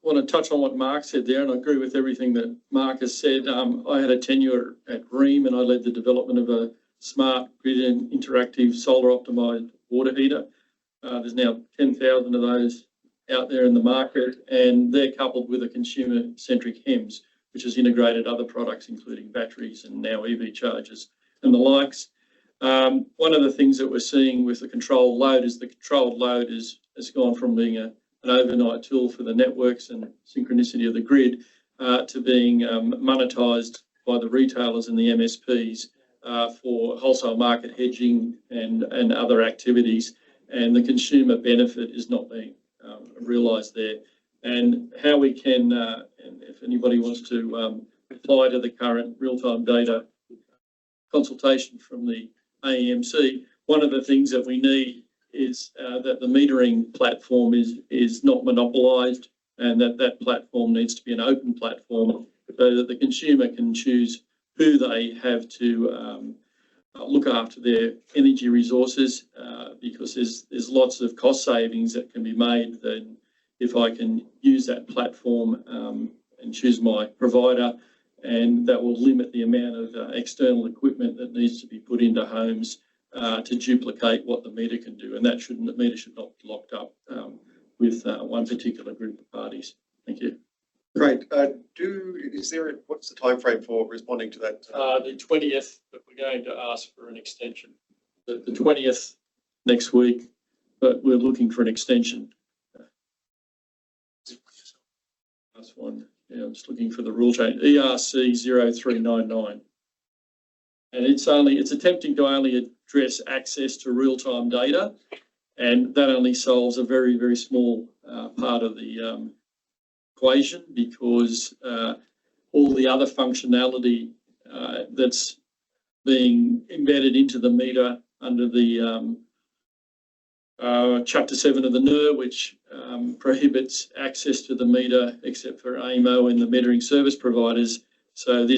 want to touch on what Mark said there, and I agree with everything that Mark has said. I had a tenure at Ream, and I led the development of a smart grid and interactive solar optimised water heater. There's now 10,000 of those out there in the market, and they're coupled with a consumer-centric HEMS, which has integrated other products, including batteries and now EV chargers and the likes. One of the things that we're seeing with the controlled load is the controlled load has gone from being an overnight tool for the networks and synchronicity of the grid to being monetised by the retailers and the MSPs for wholesale market hedging and other activities, and the consumer benefit is not being realised there. And how we can, and if anybody wants to apply to the current real-time data consultation from the AEMC, one of the things that we need is that the metering platform is not monopolised, and that platform needs to be an open platform so that the consumer can choose who they have to look after their energy resources, because there's lots of cost savings that can be made then if I can use that platform and choose my provider, and that will limit the amount of external equipment that needs to be put into homes to duplicate what the meter can do, and the meter should not be locked up with one particular group of parties. Thank you.
Great. What's the time frame for responding to that?
The 20th, but we're going to ask for an extension. The 20th next week, but we're looking for an extension. Last one. Yeah, I'm just looking for the rule change. ERC 0399. And it's attempting to only address access to real-time data, and that only solves a very, very small part of the equation, because all the other functionality that's being embedded into the meter under the Chapter 7 of the NER, which prohibits access to the meter except for AEMO and the metering service providers. So the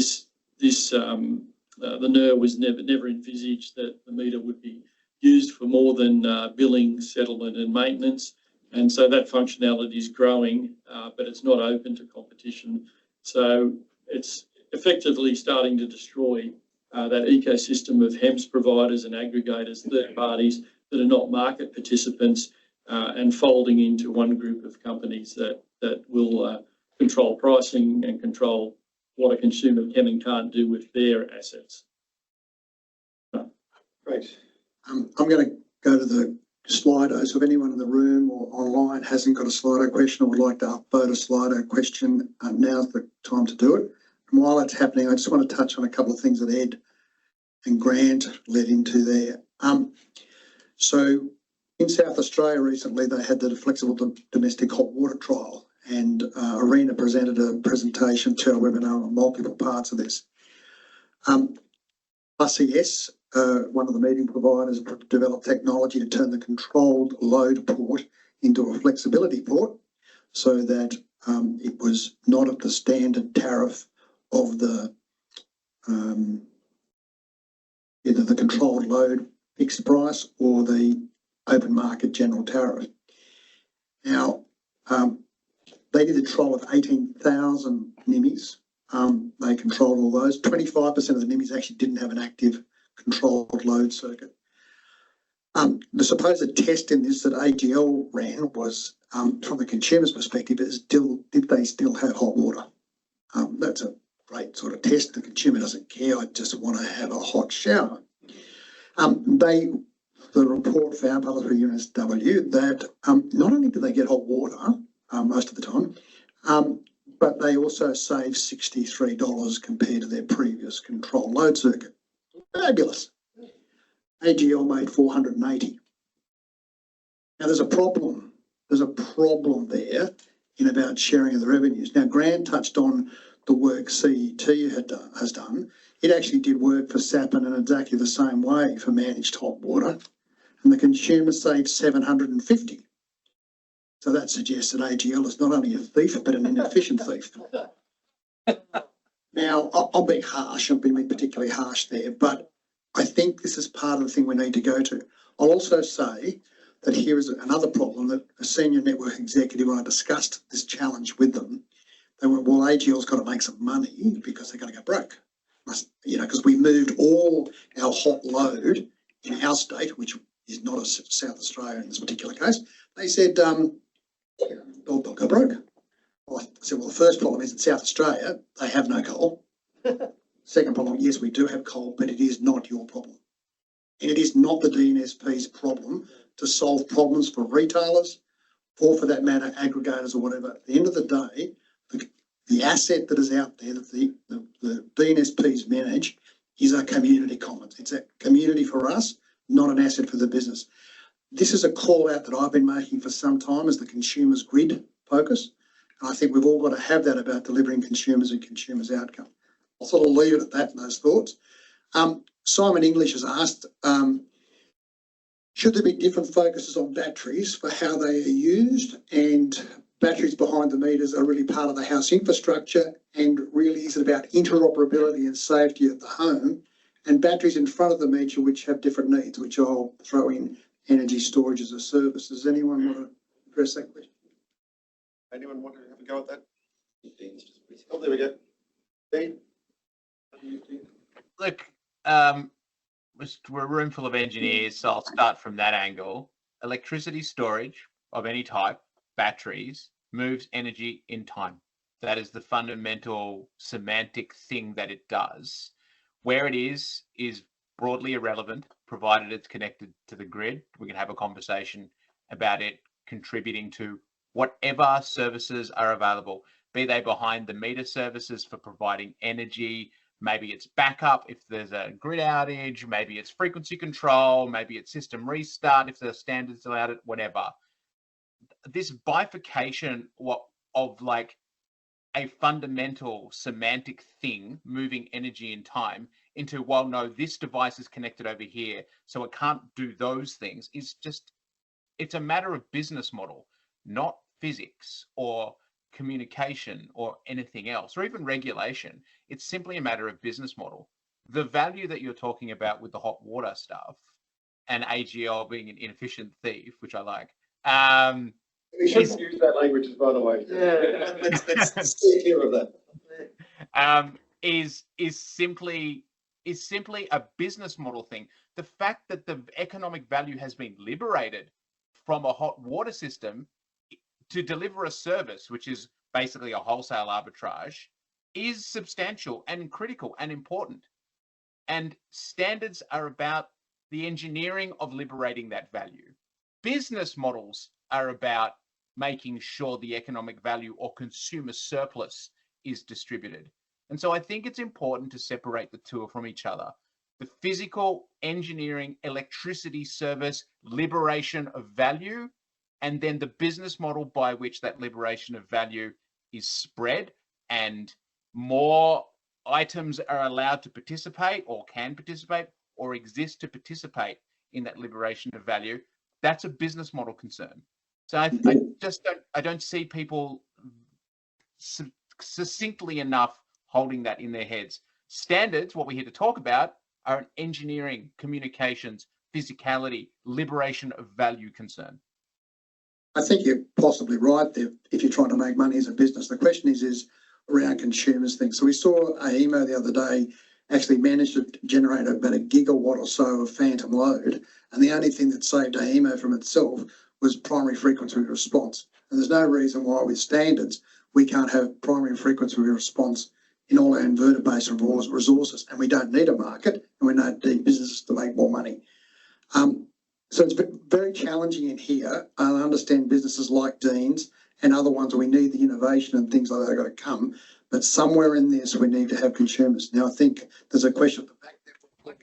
NER was never envisaged that the meter would be used for more than billing, settlement and maintenance. And so that functionality is growing, but it's not open to competition. So it's effectively starting to destroy that ecosystem of HEMS providers and aggregators, third parties that are not market participants, and folding into one group of companies that will control pricing and control what a consumer can and can't do with their assets.
Great.
I'm going to go to the Slido. So if anyone in the room or online hasn't got a Slido question or would like to upvote a Slido question, now's the time to do it. And while that's happening, I just want to touch on a couple of things that Ed and Grant led into there. So in South Australia recently, they had the flexible domestic hot water trial, and Arena presented a presentation to our webinar on multiple parts of this. RCS, one of the meeting providers, developed technology to turn the controlled load port into a flexibility port so that it was not at the standard tariff of the either the controlled load fixed price or the open market general tariff. Now, they did a trial of 18,000 NIMIs. They controlled all those. 25% of the NIMIs actually didn't have an active controlled load circuit. The supposed test in this that AGL ran was, from the consumer's perspective, is did they still have hot water? That's a great sort of test. The consumer doesn't care. I just want to have a hot shower. The report found, published by UNSW, that not only do they get hot water most of the time, but they also save $63 compared to their previous control load circuit. Fabulous. AGL made 480. Now there's a problem. There's a problem there in about sharing of the revenues. Now Grant touched on the work CET has done. It actually did work for Sapin in exactly the same way for managed hot water, and the consumer saved 750. So that suggests that AGL is not only a thief, but an inefficient thief. Now, I'm being harsh, I'm being particularly harsh there, but I think this is part of the thing we need to go to. I'll also say that here is another problem that a senior network executive, when I discussed this challenge with them, they went, well, AGL's got to make some money because they're going to go broke. You know, because we moved all our hot load in our state, which is not a South Australia in this particular case. They said, they'll go broke. Well, I said, well, the first problem is in South Australia, they have no coal. Second problem, yes, we do have coal, but it is not your problem. And it is not the DNSP's problem to solve problems for retailers or, for that matter, aggregators or whatever. At the end of the day, the asset that is out there that the DNSPs manage is a community commons. It's a community for us, not an asset for the business. This is a call out that I've been making for some time as the consumer's grid focus. And I think we've all got to have that about delivering consumers and consumers' outcome. I'll sort of leave it at that in those thoughts. Simon English has asked, should there be different focuses on batteries for how they are used? And batteries behind the meters are really part of the house infrastructure, and really is it about interoperability and safety at the home, and batteries in front of the meter which have different needs, which I'll throw in energy storage as a service. Does anyone want to address that question?
Anyone want to have a go at that? Oh, there we go. Dean?
Look, we're a room full of engineers, so I'll start from that angle. Electricity storage of any type, batteries, moves energy in time. That is the fundamental semantic thing that it does. Where it is broadly irrelevant, provided it's connected to the grid. We can have a conversation about it contributing to whatever services are available, be they behind the meter services for providing energy. Maybe it's backup if there's a grid outage, maybe it's frequency control, maybe it's system restart if the standards allowed it, whatever. This bifurcation of like a fundamental semantic thing, moving energy in time, into, well, no, this device is connected over here, so it can't do those things, is just, it's a matter of business model, not physics or communication or anything else, or even regulation. It's simply a matter of business model. The value that you're talking about with the hot water stuff and AGL being an inefficient thief, which I like.
We shouldn't use that language, by the way.
Yeah, let's stay clear of that.
Is simply a business model thing. The fact that the economic value has been liberated from a hot water system to deliver a service, which is basically a wholesale arbitrage, is substantial and critical and important. And standards are about the engineering of liberating that value. Business models are about making sure the economic value or consumer surplus is distributed. And so I think it's important to separate the two from each other. the physical, engineering, electricity service, liberation of value, and then the business model by which that liberation of value is spread and more items are allowed to participate or can participate or exist to participate in that liberation of value. That's a business model concern. So I just don't see people succinctly enough holding that in their heads. Standards, what we're here to talk about, are an engineering, communications, physicality, liberation of value concern.
I think you're possibly right there if you're trying to make money as a business. The question is around consumers things. So we saw AEMO the other day actually managed to generate about a gigawatt or so of phantom load. And the only thing that saved AEMO from itself was primary frequency response. And there's no reason why with standards we can't have primary frequency response in all our inverter-based resources. And we don't need a market and we don't need businesses to make more money. So it's very challenging in here. I understand businesses like Dean's and other ones, we need the innovation and things like that are going to come. But somewhere in this, we need to have consumers. Now, I think there's a question at the back there.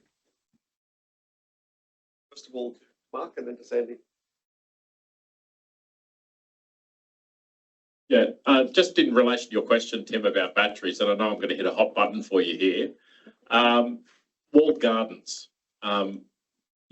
First of all, to Mark and then to Sandy.
Yeah, just in relation to your question, Tim, about batteries, and I know I'm going to hit a hot button for you here. Walled gardens.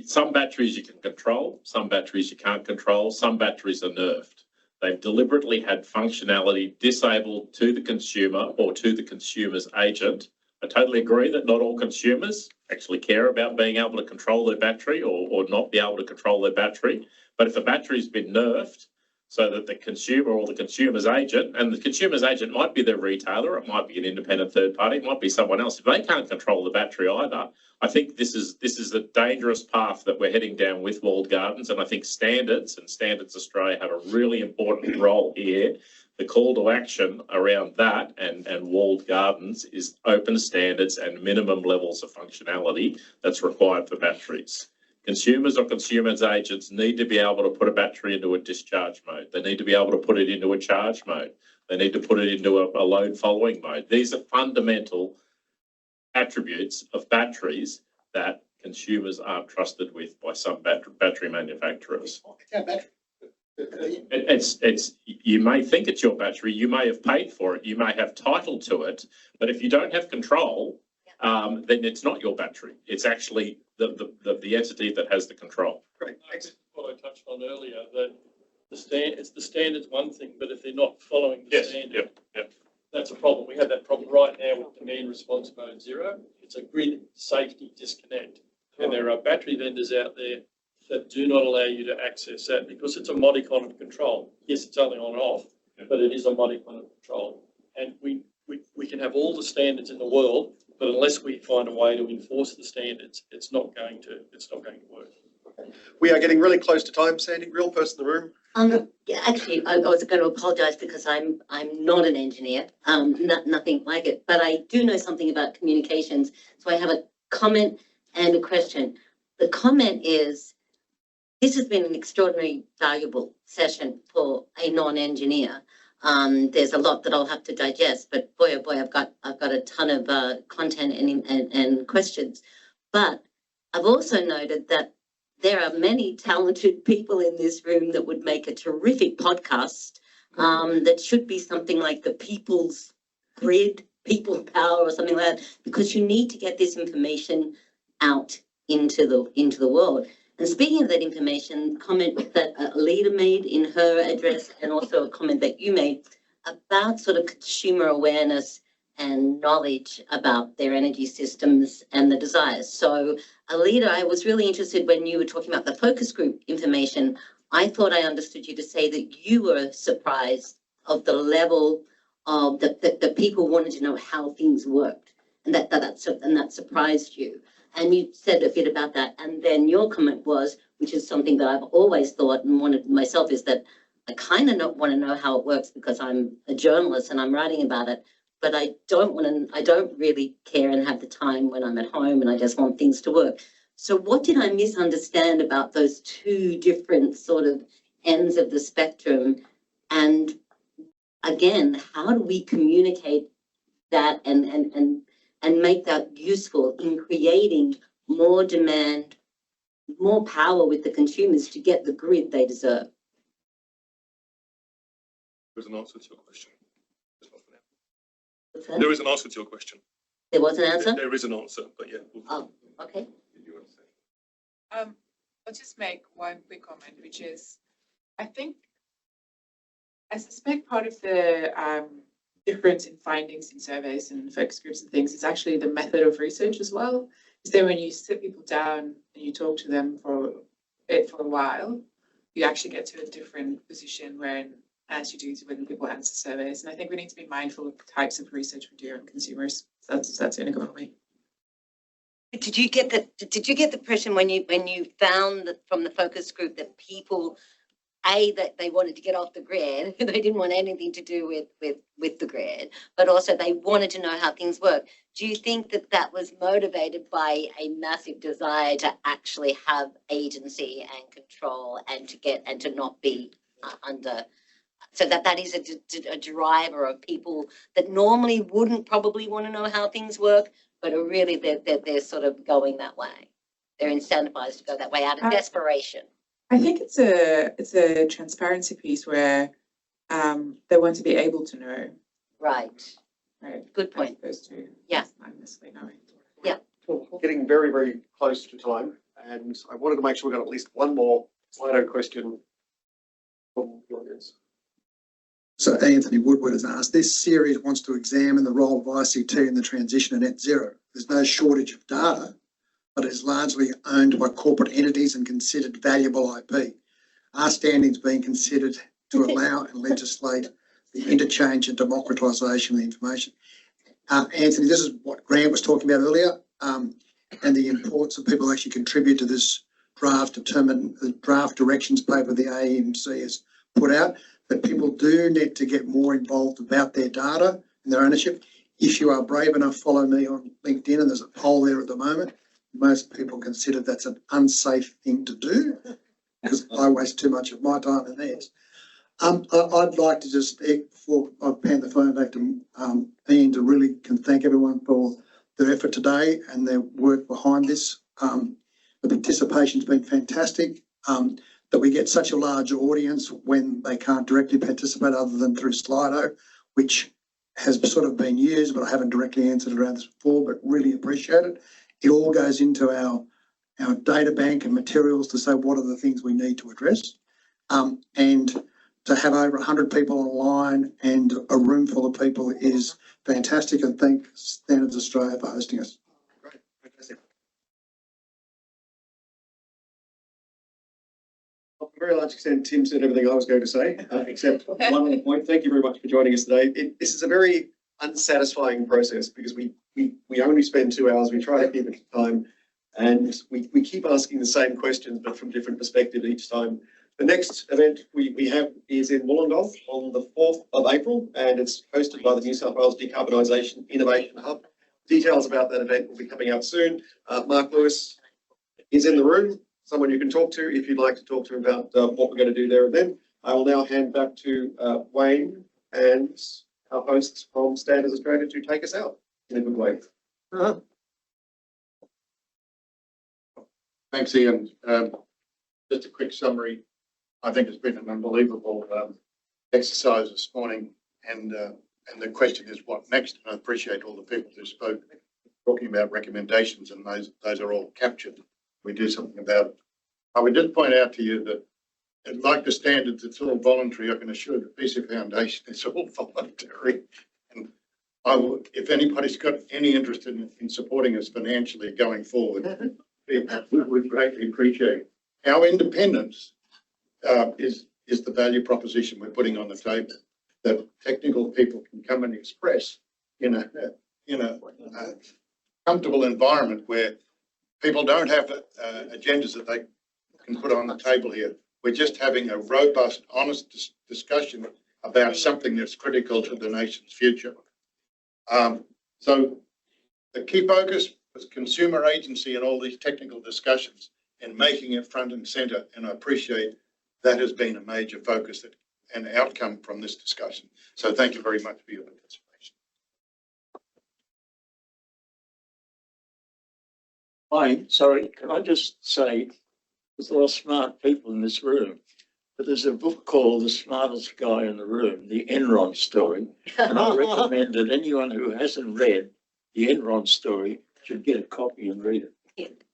Some batteries you can control, some batteries you can't control, some batteries are nerfed. They've deliberately had functionality disabled to the consumer or to the consumer's agent. I totally agree that not all consumers actually care about being able to control their battery or not be able to control their battery. But if a battery's been nerfed so that the consumer or the consumer's agent, and the consumer's agent might be their retailer, it might be an independent third party, it might be someone else. If they can't control the battery either, I think this is a dangerous path that we're heading down with walled gardens. And I think Standards and Standards Australia have a really important role here. The call to action around that and walled gardens is open standards and minimum levels of functionality that's required for batteries. Consumers or consumers' agents need to be able to put a battery into a discharge mode. They need to be able to put it into a charge mode. They need to put it into a load following mode. These are fundamental attributes of batteries that consumers aren't trusted with by some battery manufacturers. You may think it's your battery, you may have paid for it, you may have title to it, but if you don't have control, then it's not your battery. It's actually the entity that has the control.
Great, thanks.
What I touched on earlier, that it's the standard's one thing, but if they're not following the standard, that's a problem. We have that problem right now with demand response mode 0. It's a grid safety disconnect. And there are battery vendors out there that do not allow you to access that because it's a modicon of control. Yes, it's only on and off, but it is a modicon of control. And we can have all the standards in the world, but unless we find a way to enforce the standards, it's not going to work.
We are getting really close to time, Sandy. Real person in the room.
Yeah, actually, I was going to apologise because I'm not an engineer, nothing like it, but I do know something about communications. So I have a comment and a question. The comment is, this has been an extraordinarily valuable session for a non-engineer. There's a lot that I'll have to digest, but boy, oh boy, I've got a ton of content and questions. But I've also noted that there are many talented people in this room that would make a terrific podcast that should be something like the People's Grid, People Power or something like that, because you need to get this information out into the world. And speaking of that information, comment that a leader made in her address and also a comment that you made about sort of consumer awareness and knowledge about their energy systems and the desires. So Alida, I was really interested when you were talking about the focus group information. I thought I understood you to say that you were surprised of the level of that people wanted to know how things worked, and that surprised you. And you said a bit about that. And then your comment was, which is something that I've always thought and wanted myself, is that I kind of want to know how it works because I'm a journalist and I'm writing about it. But I don't really care and have the time when I'm at home and I just want things to work. So what did I misunderstand about those two different sort of ends of the spectrum? And again, how do we communicate that and make that useful in creating more demand, more power with the consumers to get the grid they deserve?
There's an answer to your question.
What's that?
There is an answer to your question.
There was an answer?
There is an answer, but yeah.
Oh, okay.
I'll just make one quick comment, which is, I suspect part of the difference in findings in surveys and focus groups and things is actually the method of research as well. Is that when you sit people down and you talk to them for a while, you actually get to a different position as you do when people answer surveys. And I think we need to be mindful of the types of research we do on consumers. So that's the only comment for me.
Did you get the impression when you found that from the focus group that people, that they wanted to get off the grid, they didn't want anything to do with the grid, but also they wanted to know how things work? Do you think that was motivated by a massive desire to actually have agency and control and to not be under? So that is a driver of people that normally wouldn't probably want to know how things work, but are really they're sort of going that way. They're incentivized to go that way out of desperation.
I think it's a transparency piece where they want to be able to know.
Right.
Right.
Good point.
Those two.
Yeah.
Not necessarily knowing.
Yeah.
Getting very, very close to time, and I wanted to make sure we got at least one more Slido question from the audience.
So Anthony Woodward has asked, this series wants to examine the role of ICT in the transition to net zero. There's no shortage of data, but it is largely owned by corporate entities and considered valuable IP. Are standings being considered to allow and legislate the interchange and democratisation of the information? Anthony, this is what Grant was talking about earlier, and the importance of people actually contribute to this draft directions paper the AEMC has put out, that people do need to get more involved about their data and their ownership. If you are brave enough, follow me on LinkedIn, and there's a poll there at the moment. Most people consider that's an unsafe thing to do because I waste too much of my time and theirs. I'd like to just, before I hand the phone back to Ian, to really thank everyone for their effort today and their work behind this. The participation's been fantastic. That we get such a large audience when they can't directly participate other than through Slido, which has sort of been used, but I haven't directly answered around this before, but really appreciate it. It all goes into our data bank and materials to say what are the things we need to address. And to have over 100 people online and a room full of people is fantastic, and thank Standards Australia for hosting us.
Great, fantastic. To a very large extent, Tim said everything I was going to say, except one other point. Thank you very much for joining us today. This is a very unsatisfying process because we only spend 2 hours. We try to keep it to time, and we keep asking the same questions, but from different perspectives each time. The next event we have is in Wollongong on the 4th of April, and it's hosted by the New South Wales Decarbonisation Innovation Hub. Details about that event will be coming out soon. Mark Lewis is in the room, someone you can talk to if you'd like to talk to him about what we're going to do there and then. I will now hand back to Wayne and our hosts from Standards Australia to take us out in a good way.
Thanks, Ian. Just a quick summary. I think it's been an unbelievable exercise this morning, and the question is what next? And I appreciate all the people who spoke talking about recommendations, and those are all captured. We do something about it. I would just point out to you that, like the standards, it's all voluntary. I can assure the Pearcey Foundation it's all voluntary. And I would, if anybody's got any interest in supporting us financially going forward, we would greatly appreciate it. Our independence is the value proposition we're putting on the table, that technical people can come and express in a comfortable environment where people don't have agendas that they can put on the table here. We're just having a robust, honest discussion about something that's critical to the nation's future. So the key focus was consumer agency and all these technical discussions and making it front and centre, and I appreciate that has been a major focus and outcome from this discussion. So thank you very much for your participation.
Hi, sorry, can I just say, there's a lot of smart people in this room, but there's a book called The Smartest Guy in the Room, The Enron Story. And I recommend that anyone who hasn't read The Enron Story should get a copy and read it.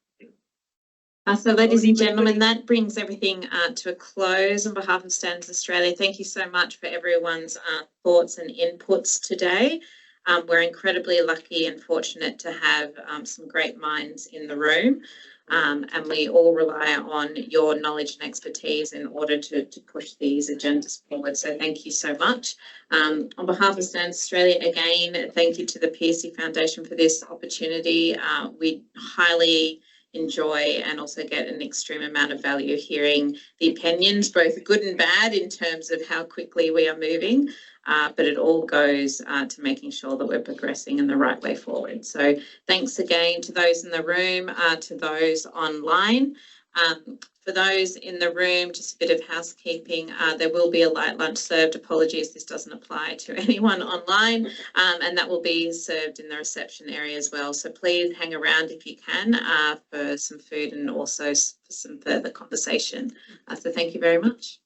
So ladies and gentlemen, that brings everything to a close. On behalf of Standards Australia, thank you so much for everyone's thoughts and inputs today. We're incredibly lucky and fortunate to have some great minds in the room, and we all rely on your knowledge and expertise in order to push these agendas forward. So thank you so much. On behalf of Standards Australia, again, thank you to the Pearcey Foundation for this opportunity. We highly enjoy and also get an extreme amount of value hearing the opinions, both good and bad, in terms of how quickly we are moving, but it all goes to making sure that we're progressing in the right way forward. So thanks again to those in the room, to those online. For those in the room, just a bit of housekeeping, there will be a light lunch served. Apologies, this doesn't apply to anyone online, and that will be served in the reception area as well. So please hang around if you can for some food and also for some further conversation. So thank you very much.